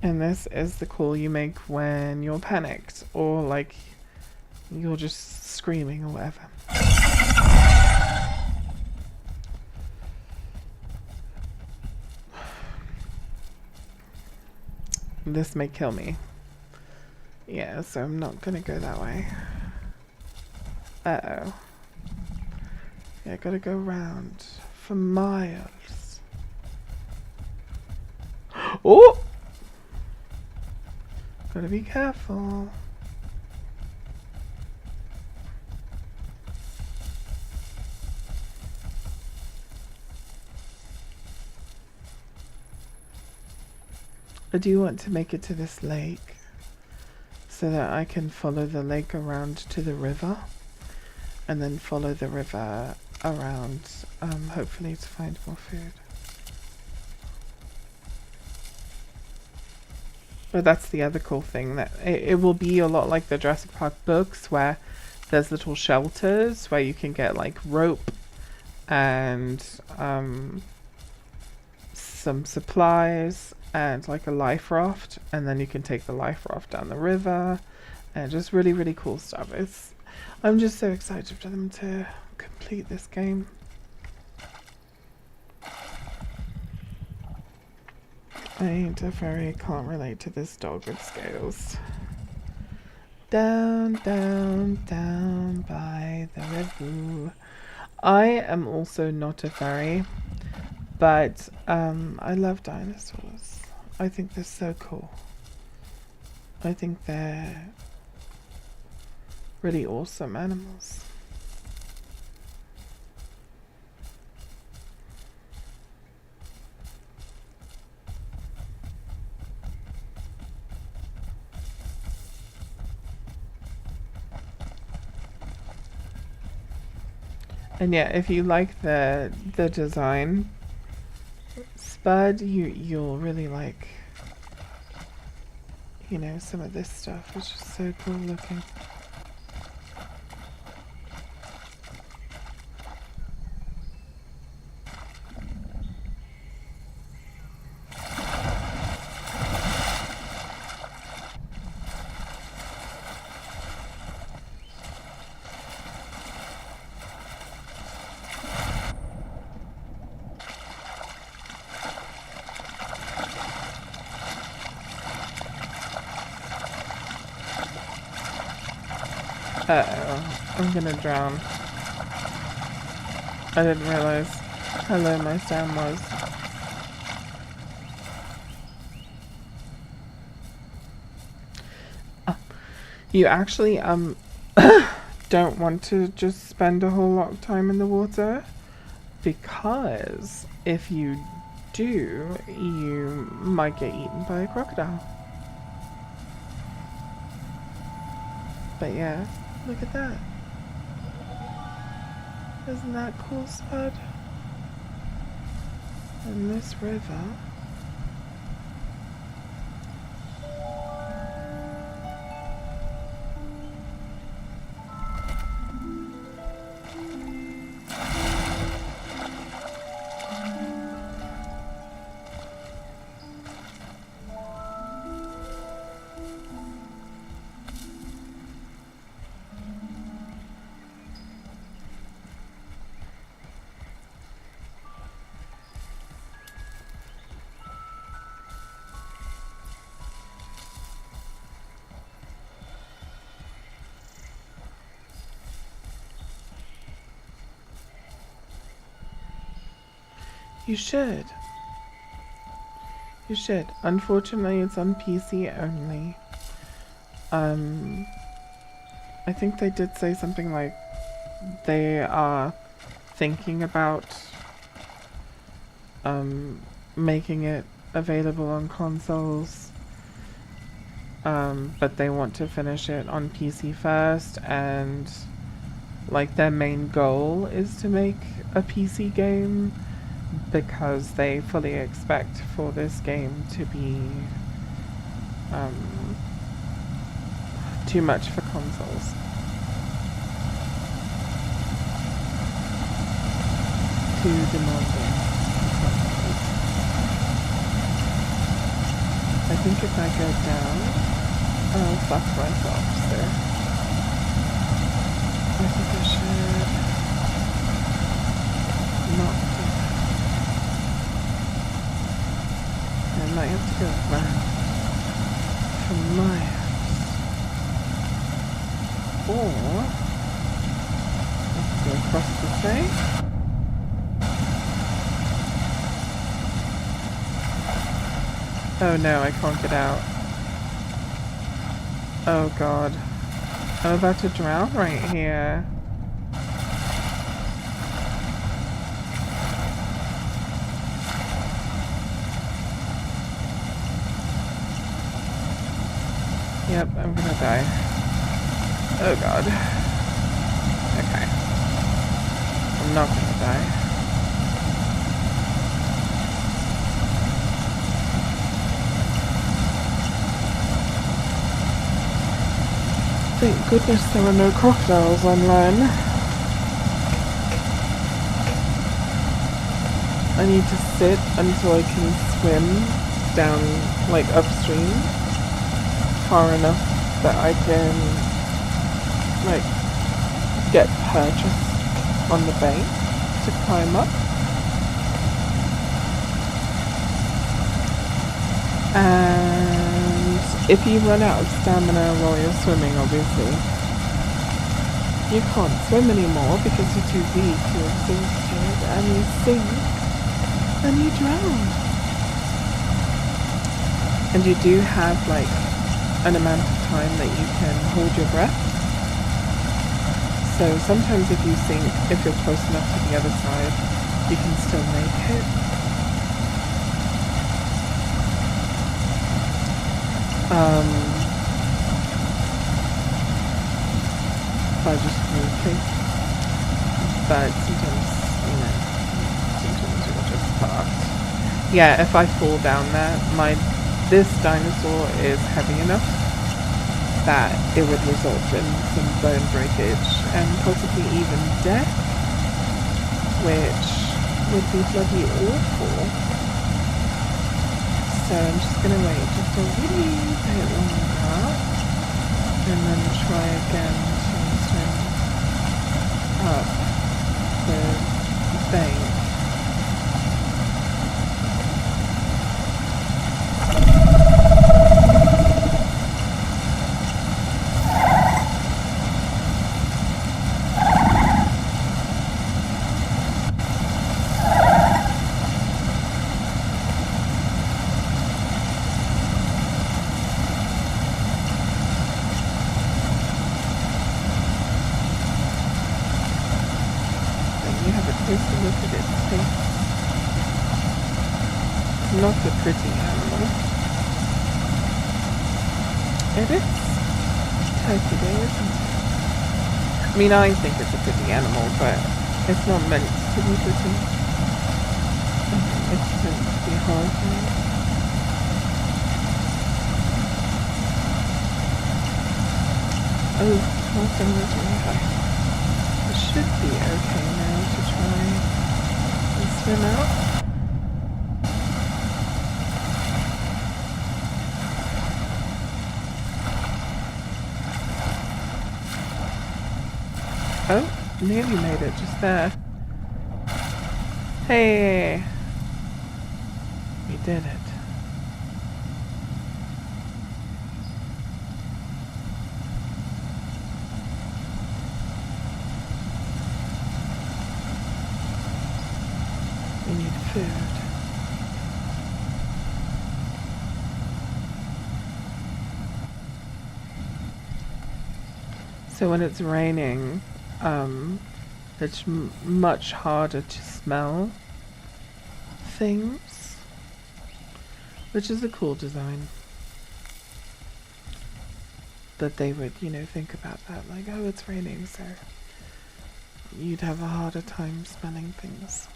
And this is the call you make when you're panicked, or like you're just screaming or whatever. This may kill me. Yeah, so I'm not gonna go that way. Uh-oh. Yeah, I gotta go round for miles. Oh! Gotta be careful. I do want to make it to this lake so that I can follow the lake around to the river, and then follow the river around, hopefully to find more food. But that's the other cool thing, that it will be a lot like the Jurassic Park books, where there's little shelters where you can get like rope and some supplies and like a life raft, and then you can take the life raft down the river, and just really, really cool stuff. I'm just so excited for them to complete this game. I definitely can't relate to this dog with scales. Down, down, down by the river. I am also not a furry, but I love dinosaurs. I think they're so cool. I think they're really awesome animals. And yeah, if you like the design, Spud, you'll really like, you know, some of this stuff, which is so cool looking. Uh-oh, I'm gonna drown. I didn't realize how low my sound was. You actually, don't want to just spend a whole lot of time in the water, because if you do, you might get eaten by a crocodile. But yeah, look at that. Isn't that cool, Spud? And this river. You should. You should. Unfortunately, it's on PC only. I think they did say something like they are thinking about making it available on consoles, but they want to finish it on PC first, and like their main goal is to make a PC game, because they fully expect for this game to be too much for consoles. Too demanding for consoles. I think if I go down, I'll fuck myself, so I think I should not do that. I might have to go around from my house, or I can go across the way. Oh no, I can't get out. Oh god, I'm about to drown right here. Yep, I'm gonna die. Oh god. Okay. I'm not gonna die. Thank goodness there were no crocodiles online. I need to sit until I can swim down, like, upstream far enough that I can, like, get purchased on the bank to climb up. And if you run out of stamina while you're swimming, obviously, you can't swim anymore because you're too weak, you're exhausted, and you sink, and you drown. And you do have like an amount of time that you can hold your breath. So sometimes if you sink, if you're close enough to the other side, you can still make it. By just walking, but sometimes, you know, sometimes you're just fucked. Yeah, if I fall down there, this dinosaur is heavy enough that it would result in some bone breakage and possibly even death, which would be bloody awful. So I'm just gonna wait just a really bit longer and then try again to swim up the bank. Look at its face. It's not a pretty animal. It is Turkey Day, isn't it? I mean, I think it's a pretty animal, but it's not meant to be pretty. It's meant to be horrifying. Oh, my stamina's really high. It should be okay now to try and swim out. Oh, nearly made it just there. Hey! We did it. We need food. So when it's raining, it's much harder to smell things, which is a cool design. That they would, you know, think about that, like, oh, it's raining, so you'd have a harder time smelling things.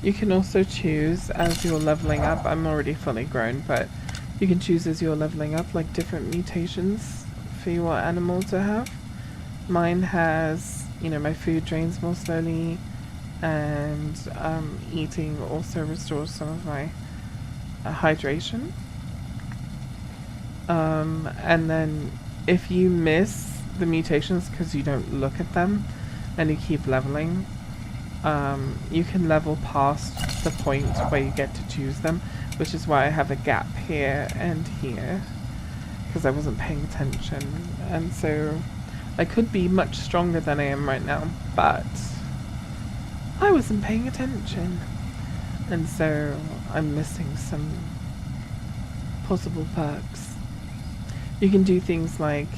You can also choose as you're leveling up. I'm already fully grown, but you can choose as you're leveling up like different mutations for your animal to have. Mine has, you know, my food drains more slowly, and eating also restores some of my hydration. And then if you miss the mutations because you don't look at them and you keep leveling, you can level past the point where you get to choose them, which is why I have a gap here and here, because I wasn't paying attention, and so I could be much stronger than I am right now, but I wasn't paying attention, and so I'm missing some possible perks. You can do things like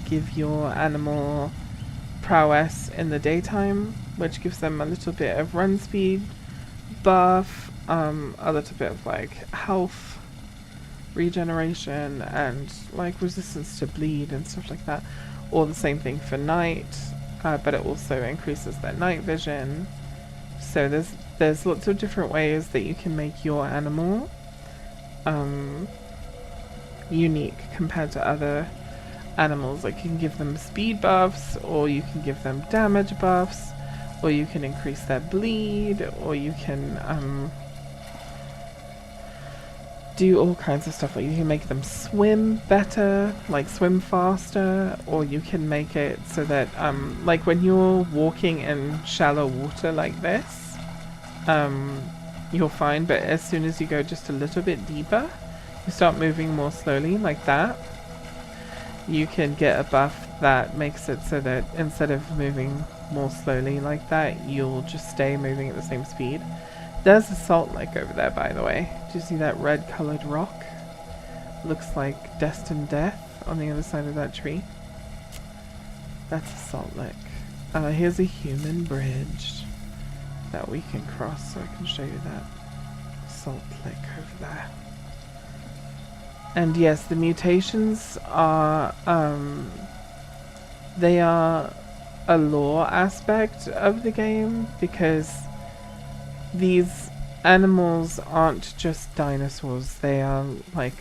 give your animal prowess in the daytime, which gives them a little bit of run speed buff, a little bit of like health regeneration and like resistance to bleed and stuff like that, or the same thing for night, but it also increases their night vision. So there's lots of different ways that you can make your animal unique compared to other animals. Like, you can give them speed buffs, or you can give them damage buffs, or you can increase their bleed, or you can do all kinds of stuff. Like, you can make them swim better, like swim faster, or you can make it so that like when you're walking in shallow water like this, you're fine, but as soon as you go just a little bit deeper, you start moving more slowly like that. You can get a buff that makes it so that instead of moving more slowly like that, you'll just stay moving at the same speed. There's a salt lake over there, by the way. Do you see that red colored rock? Looks like Destined Death on the other side of that tree. That's a salt lake. Here's a human bridge that we can cross, so I can show you that salt lake over there. And yes, the mutations are, they are a lore aspect of the game, because these animals aren't just dinosaurs. They are like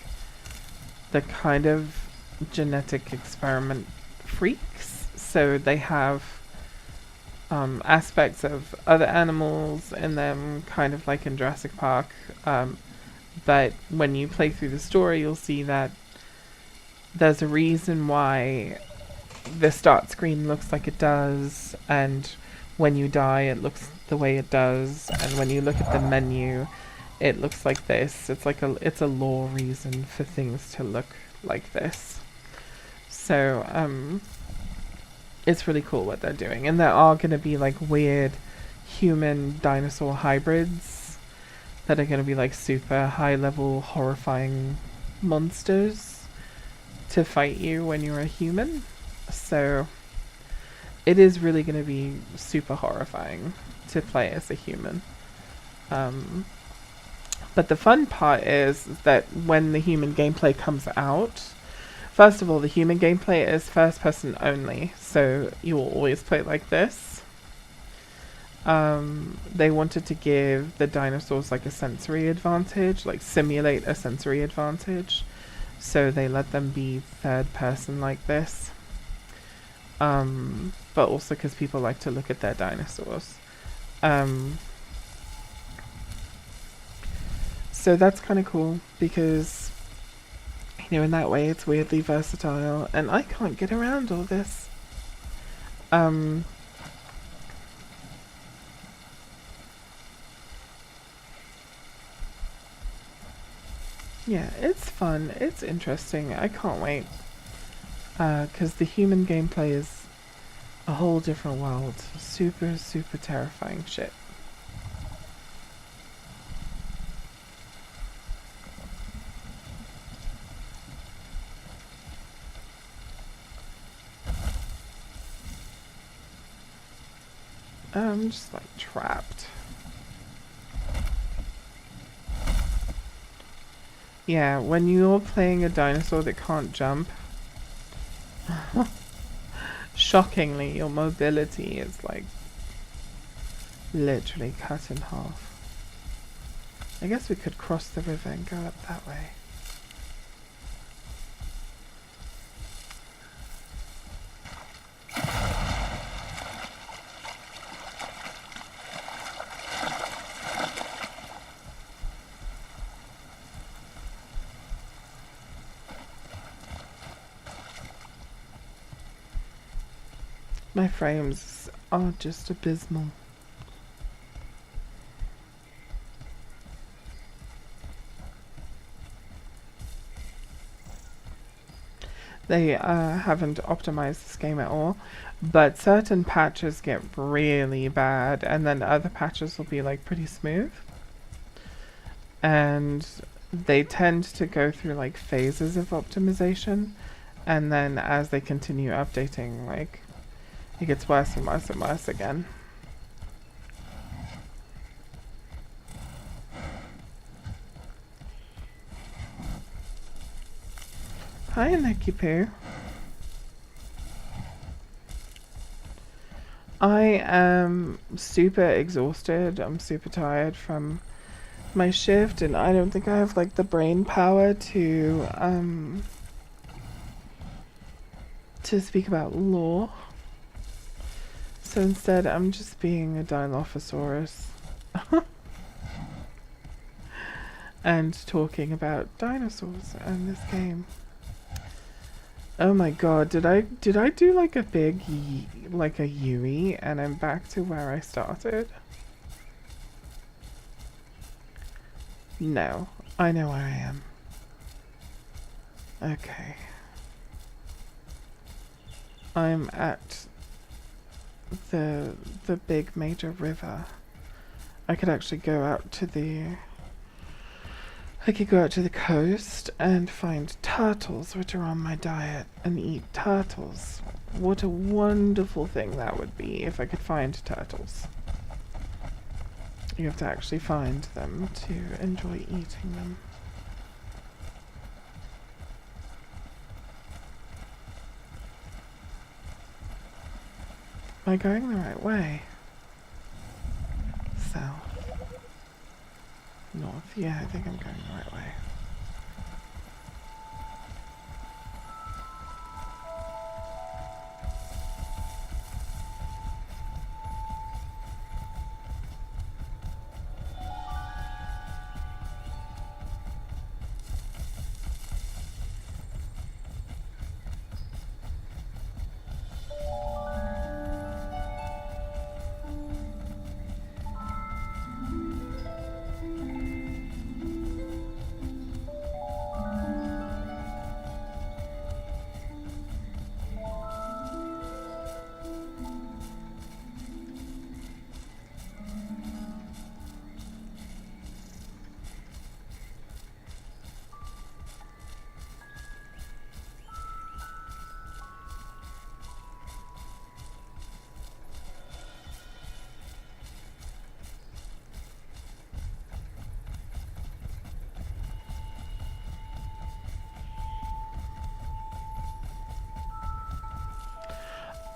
the kind of genetic experiment freaks. So they have aspects of other animals in them, kind of like in Jurassic Park. But when you play through the story, you'll see that there's a reason why the start screen looks like it does, and when you die it looks the way it does, and when you look at the menu it looks like this. It's a lore reason for things to look like this. So it's really cool what they're doing, and there are going to be like weird human dinosaur hybrids that are going to be like super high level horrifying monsters to fight you when you're a human. So it is really going to be super horrifying to play as a human. But the fun part is that when the human gameplay comes out, first of all, the human gameplay is first person only, so you will always play like this. They wanted to give the dinosaurs like a sensory advantage, like simulate a sensory advantage, so they let them be third person like this. But also because people like to look at their dinosaurs. So that's kind of cool, because, you know, in that way it's weirdly versatile, and I can't get around all this. Yeah, it's fun, it's interesting, I can't wait. Because the human gameplay is a whole different world. Super, super terrifying shit. I'm just like trapped. Yeah, when you're playing a dinosaur that can't jump, shockingly, your mobility is like literally cut in half. I guess we could cross the river and go up that way. My frames are just abysmal. They haven't optimized this game at all, but certain patches get really bad, and then other patches will be like pretty smooth. And they tend to go through like phases of optimization, and then as they continue updating, like, it gets worse and worse and worse again. Hi, Nicky Poo. I am super exhausted. I'm super tired from my shift, and I don't think I have like the brain power to to speak about lore. So instead, I'm just being a Dilophosaurus and talking about dinosaurs and this game. Oh my god, did I do like a big like a Yui and I'm back to where I started? No, I know where I am. Okay. I'm at the big major river. I could actually go out to the coast and find turtles, which are on my diet, and eat turtles. What a wonderful thing that would be if I could find turtles. You have to actually find them to enjoy eating them. Am I going the right way? South. North. Yeah, I think I'm going the right way.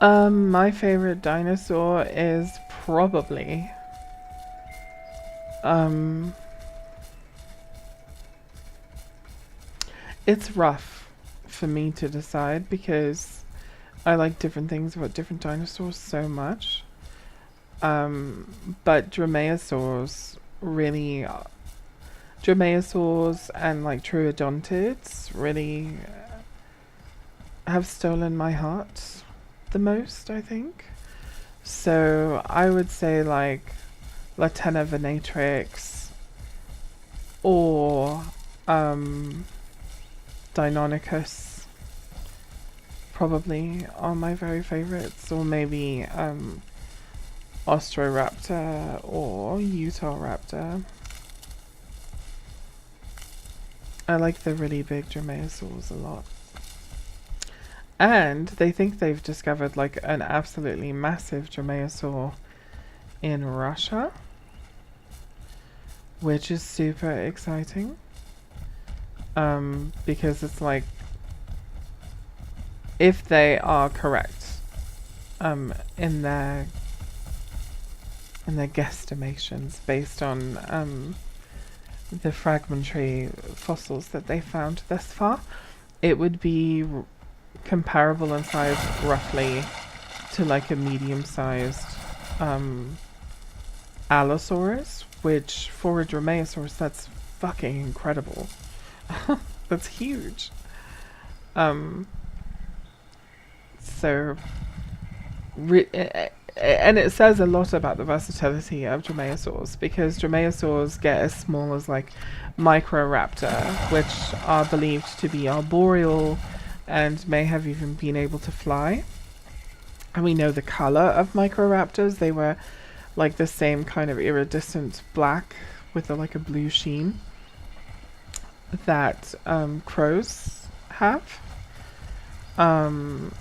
My favorite dinosaur is probably it's rough for me to decide because I like different things about different dinosaurs so much. But dromaeosaurs really, dromaeosaurs and like troodontids really have stolen my heart the most, I think. So I would say like Latena venatrix or Deinonychus probably are my very favorites, or maybe Ostroraptor or Utahraptor. I like the really big dromaeosaurs a lot. And they think they've discovered like an absolutely massive dromaeosaur in Russia, which is super exciting. Because it's like, if they are correct, in their guesstimations based on the fragmentary fossils that they found thus far, it would be comparable in size roughly to like a medium-sized Allosaurus, which for a Dromaeosaurus, that's fucking incredible. That's huge. So and it says a lot about the versatility of dromaeosaurs, because dromaeosaurs get as small as like Microraptor, which are believed to be arboreal and may have even been able to fly. And we know the color of Microraptors. They were like the same kind of iridescent black with like a blue sheen that crows have. And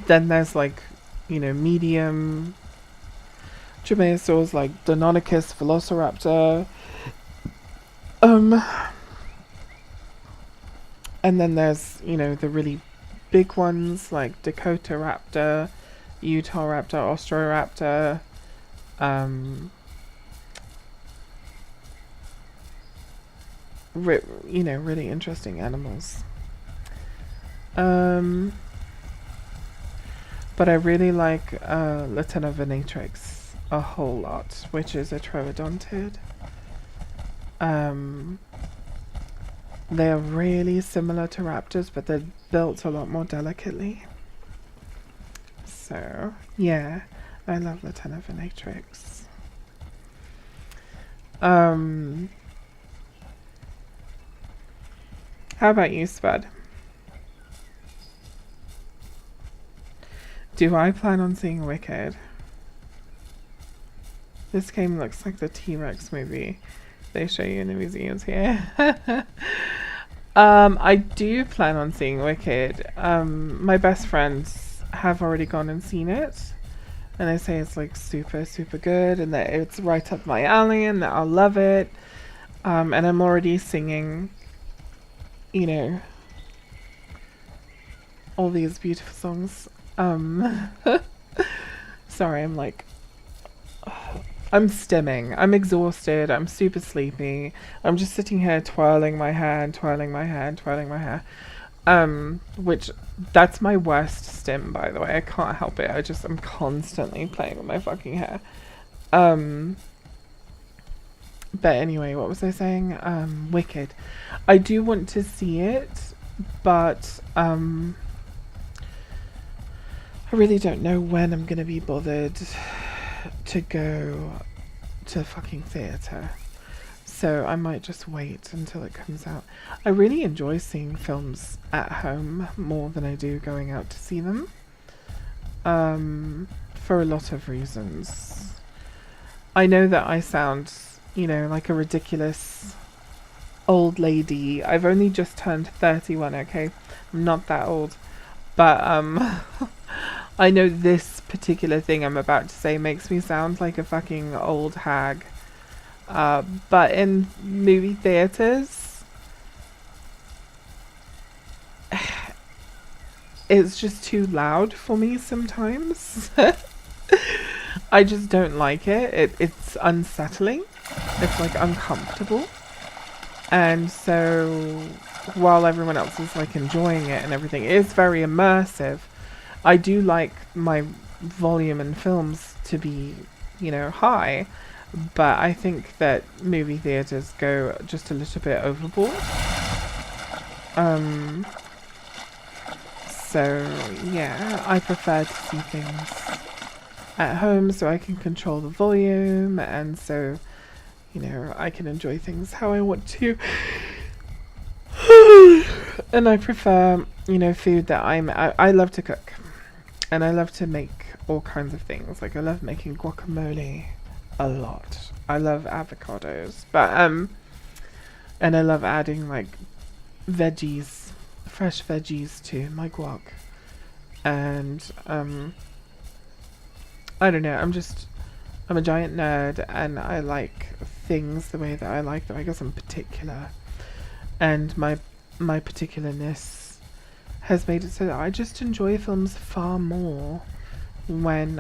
then there's like, you know, medium dromaeosaurs like Deinonychus, Velociraptor. And then there's, you know, the really big ones like Dakotaraptor, Utahraptor, Ostroraptor. You know, really interesting animals. But I really like Latena venatrix a whole lot, which is a trovodontid. They are really similar to raptors, but they're built a lot more delicately. So, yeah, I love Latena venatrix. How about you, Spud? Do I plan on seeing Wicked? This game looks like the T-Rex movie they show you in the museums here. I do plan on seeing Wicked. My best friends have already gone and seen it, and they say it's like super, super good, and that it's right up my alley, and that I'll love it. And I'm already singing, you know, all these beautiful songs. Sorry, I'm like, I'm stimming. I'm exhausted. I'm super sleepy. I'm just sitting here twirling my hair and twirling my hair and twirling my hair. Which, that's my worst stim, by the way. I can't help it. I'm constantly playing with my fucking hair. But anyway, what was I saying? Wicked. I do want to see it, but, I really don't know when I'm gonna be bothered to go to fucking theatre. So I might just wait until it comes out. I really enjoy seeing films at home more than I do going out to see them. For a lot of reasons. I know that I sound, you know, like a ridiculous old lady. I've only just turned 31, okay? I'm not that old. But, I know this particular thing I'm about to say makes me sound like a fucking old hag. But in movie theaters, it's just too loud for me sometimes. I just don't like it. It's unsettling. It's like uncomfortable. And so while everyone else is like enjoying it and everything, it is very immersive. I do like my volume in films to be, you know, high, but I think that movie theaters go just a little bit overboard. So yeah, I prefer to see things at home so I can control the volume, and so, you know, I can enjoy things how I want to. And I prefer, you know, food that I love to cook. And I love to make all kinds of things. Like, I love making guacamole a lot. I love avocados. But, and I love adding, like, veggies, fresh veggies to my guac. And, I don't know, I'm a giant nerd, and I like things the way that I like them. I guess I'm particular. And my particularness has made it so that I just enjoy films far more when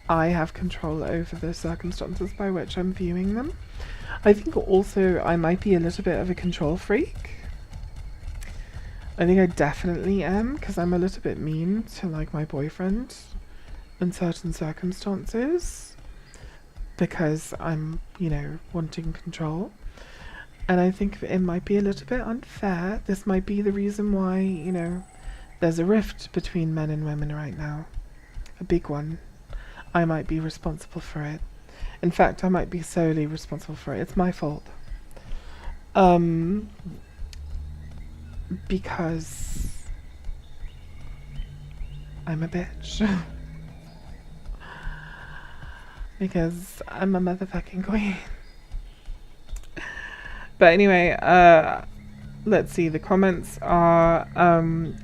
I have control over the circumstances by which I'm viewing them. I think also I might be a little bit of a control freak. I think I definitely am, because I'm a little bit mean to like my boyfriend in certain circumstances, because I'm, you know, wanting control. And I think it might be a little bit unfair. This might be the reason why, you know, there's a rift between men and women right now. A big one. I might be responsible for it. In fact, I might be solely responsible for it. It's my fault. Because I'm a bitch. Because I'm a motherfucking queen. But anyway, let's see, the comments are,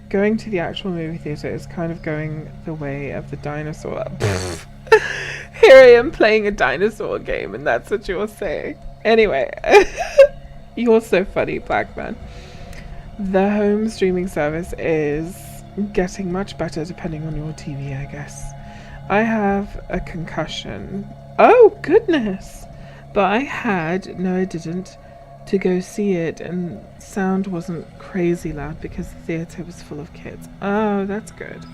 going to the actual movie theatre is kind of going the way of the dinosaur. Here I am playing a dinosaur game, and that's what you're saying. Anyway, you're so funny, Black Man. The home streaming service is getting much better depending on your TV, I guess. I have a concussion. Oh, goodness! But I had, no I didn't, to go see it, and sound wasn't crazy loud because the theatre was full of kids. Oh, that's good.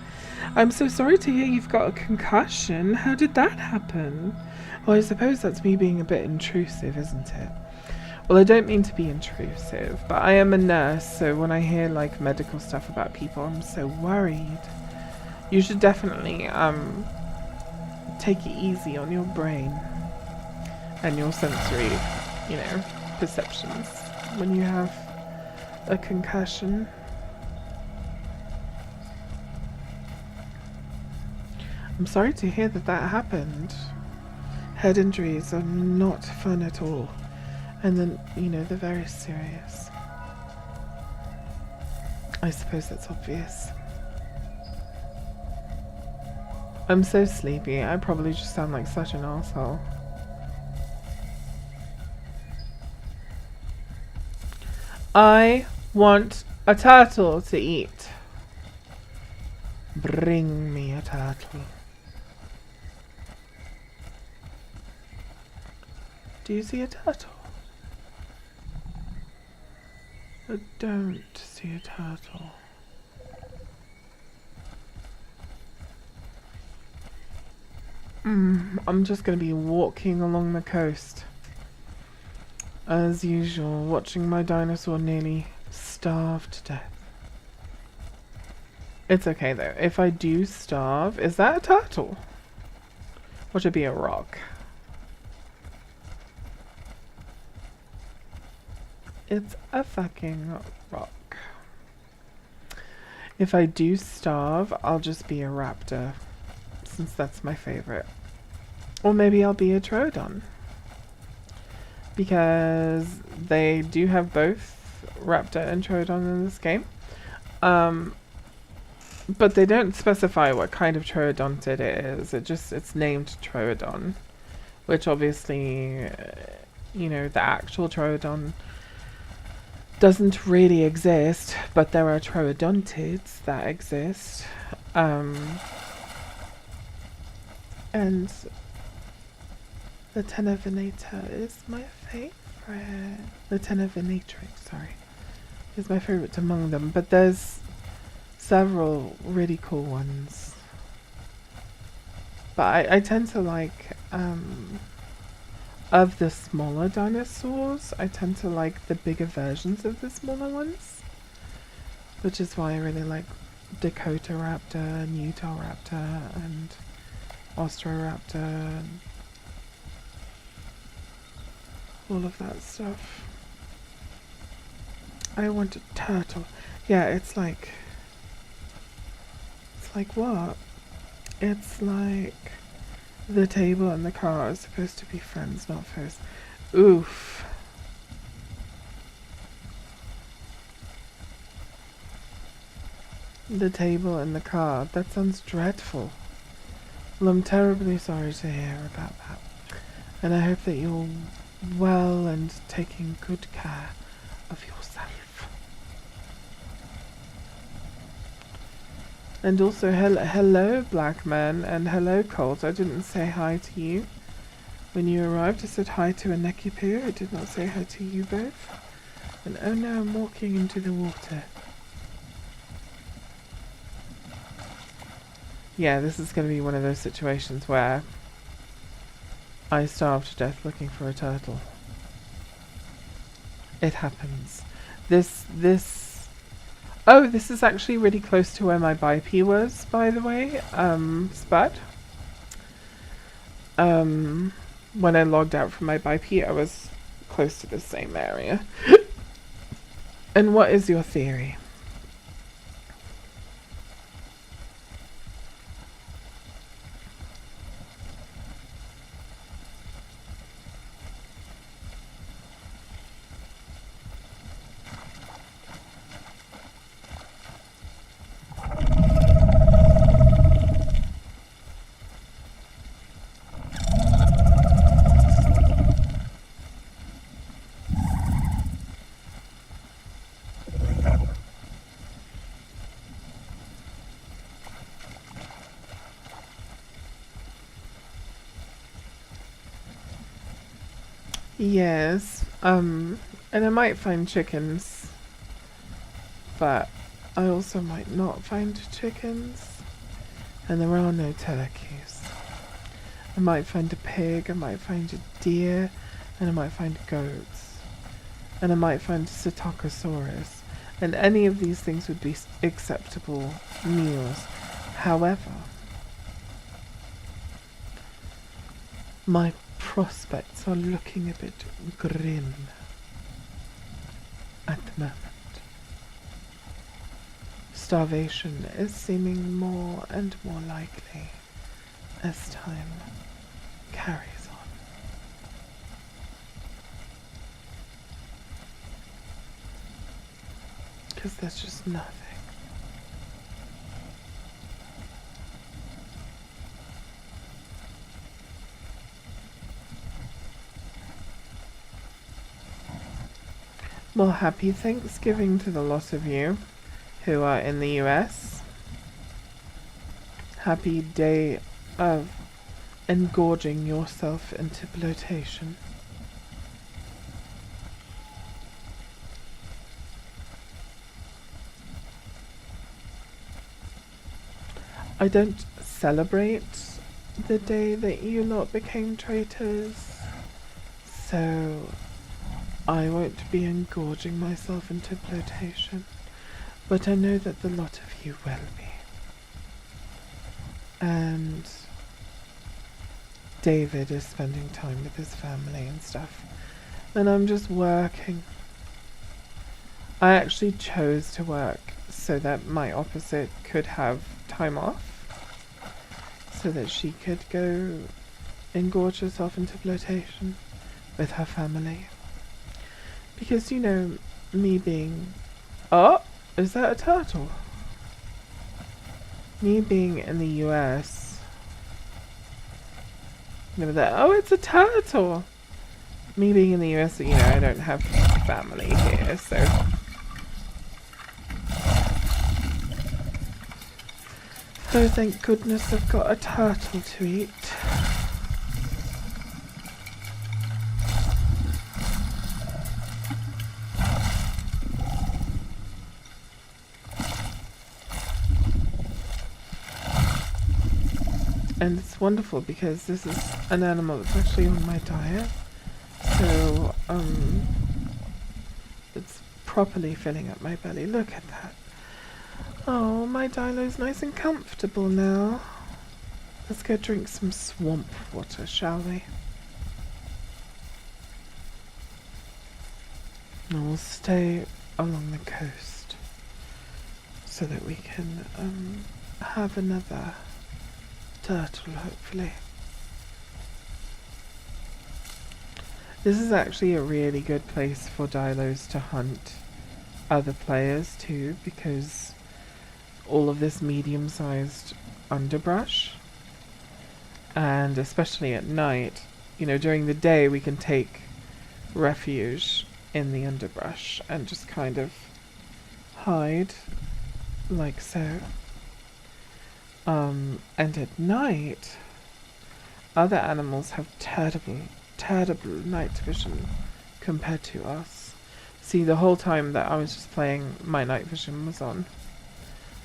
I'm so sorry to hear you've got a concussion. How did that happen? Well, I suppose that's me being a bit intrusive, isn't it? Well, I don't mean to be intrusive, but I am a nurse, so when I hear like medical stuff about people, I'm so worried. You should definitely take it easy on your brain and your sensory, perceptions when you have a concussion. I'm sorry to hear that happened. Head injuries are not fun at all. And then, they're very serious. I suppose that's obvious. I'm so sleepy. I probably just sound like such an arsehole. I want a turtle to eat. Bring me a turtle. Do you see a turtle? I don't see a turtle. I'm just going to be walking along the coast. As usual, watching my dinosaur nearly starve to death. It's okay though. If I do starve, is that a turtle? Or should it be a rock? It's a fucking rock. If I do starve, I'll just be a raptor, since that's my favorite. Or maybe I'll be a Troodon, because they do have both raptor and Troodon in this game. But they don't specify what kind of Troodont it is. It's named Troodon, which obviously, the actual Troodon doesn't really exist, but there are Troodontids that exist. And the Tenavenator is my favorite. The Tenavenatrix, sorry, is my favorite among them, but there's several really cool ones. But I tend to like, of the smaller dinosaurs, I tend to like the bigger versions of the smaller ones, which is why I really like Dakota Raptor and Utah Raptor and Austroraptor and all of that stuff. I want a turtle. Yeah, it's like what? It's like the table and the car are supposed to be friends, not foes. Oof. The table and the car. That sounds dreadful. Well, I'm terribly sorry to hear about that. And I hope that you're well and taking good care of yourself. And also, hello, Black Man, and hello, Colt. I didn't say hi to you when you arrived. I said hi to a Nekipu. I did not say hi to you both. And oh no, I'm walking into the water. Yeah, this is going to be one of those situations where I starve to death looking for a turtle. It happens. Oh, this is actually really close to where my biped was, by the way, Spud. When I logged out from my biped, I was close to the same area. And what is your theory? Yes, And I might find chickens, but I also might not find chickens. And there are no turkeys. I might find a pig, I might find a deer, and I might find goats. And I might find a Psittacosaurus. And any of these things would be acceptable meals. However, my prospects are looking a bit grim at the moment. Starvation is seeming more and more likely as time carries on. Because there's just nothing. Well, happy Thanksgiving to the lot of you who are in the US. Happy day of engorging yourself into bloatation. I don't celebrate the day that you lot became traitors, so I won't be engorging myself into bloatation, but I know that the lot of you will be. And David is spending time with his family and stuff, and I'm just working. I actually chose to work so that my opposite could have time off, so that she could go engorge herself into bloatation with her family. Because, you know, me being... Oh, is that a turtle? Me being in the US... Remember that? Oh, it's a turtle! Me being in the US, you know, I don't have family here, so... Oh, thank goodness I've got a turtle to eat. And it's wonderful because this is an animal that's actually on my diet. So, it's properly filling up my belly. Look at that. Oh, my Dilo's nice and comfortable now. Let's go drink some swamp water, shall we? And we'll stay along the coast so that we can have another turtle, hopefully. This is actually a really good place for Dilos to hunt other players too, because all of this medium-sized underbrush, and especially at night, you know, during the day we can take refuge in the underbrush and just kind of hide like so. And at night other animals have terrible night vision compared to us. See, the whole time that I was just playing, my night vision was on.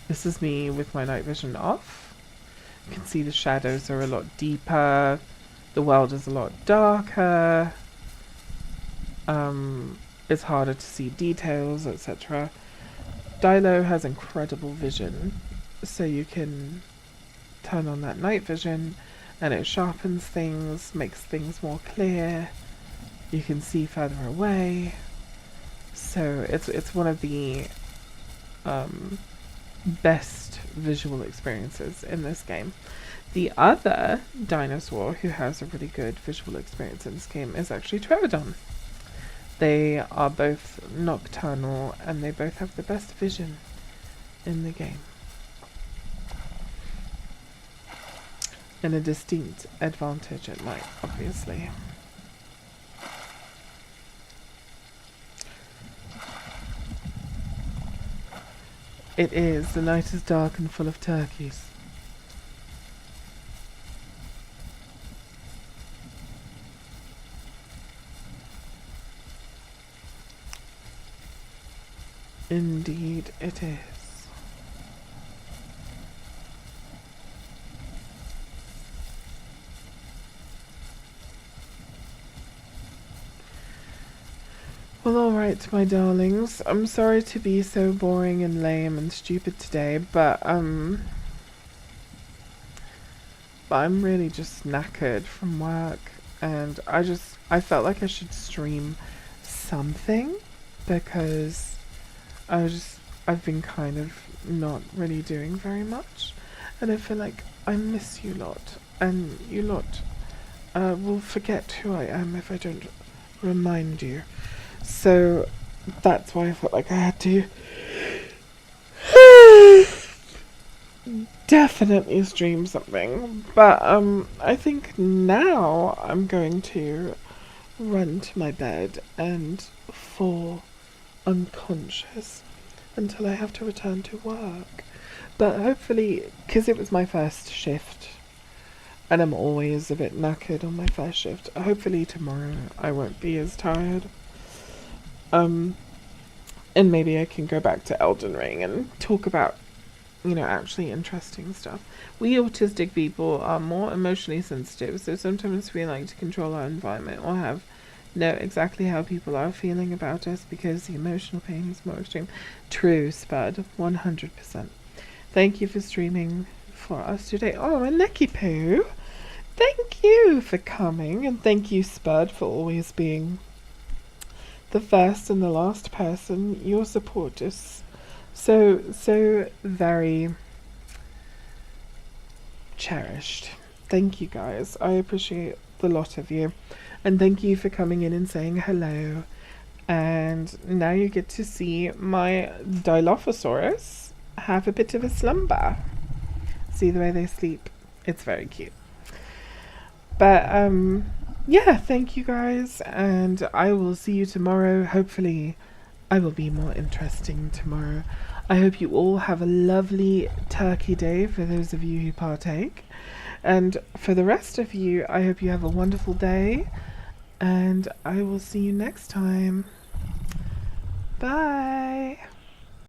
This is me with my night vision off. You can see the shadows are a lot deeper, the world is a lot darker, it's harder to see details, etc. Dilo has incredible vision, so you can turn on that night vision and it sharpens things, makes things more clear, you can see further away. So it's one of the best visual experiences in this game. The other dinosaur who has a really good visual experience in this game is actually Troodon. They are both nocturnal and they both have the best vision in the game. And a distinct advantage at night, obviously. It is. The night is dark and full of turkeys. Indeed it is. Well, alright, my darlings. I'm sorry to be so boring and lame and stupid today, but I'm really just knackered from work, and I felt like I should stream something because I've been kind of not really doing very much, and I feel like I miss you lot, and you lot will forget who I am if I don't remind you. So that's why I felt like I had to definitely stream something. But I think now I'm going to run to my bed and fall unconscious until I have to return to work. But hopefully, because it was my first shift, and I'm always a bit knackered on my first shift, hopefully tomorrow I won't be as tired. And maybe I can go back to Elden Ring and talk about, actually interesting stuff. We autistic people are more emotionally sensitive, so sometimes we like to control our environment or know exactly how people are feeling about us because the emotional pain is more extreme. True, Spud, 100%. Thank you for streaming for us today. Oh, and Necky Poo, thank you for coming, and thank you, Spud, for always being the first and the last person. Your support is so very cherished. Thank you, guys. I appreciate the lot of you, and thank you for coming in and saying hello. And now you get to see my Dilophosaurus have a bit of a slumber. See the way they sleep? It's very cute. But yeah, thank you guys, and I will see you tomorrow. Hopefully I will be more interesting tomorrow. I hope you all have a lovely turkey day for those of you who partake, and for the rest of you, I hope you have a wonderful day, and I will see you next time. Bye.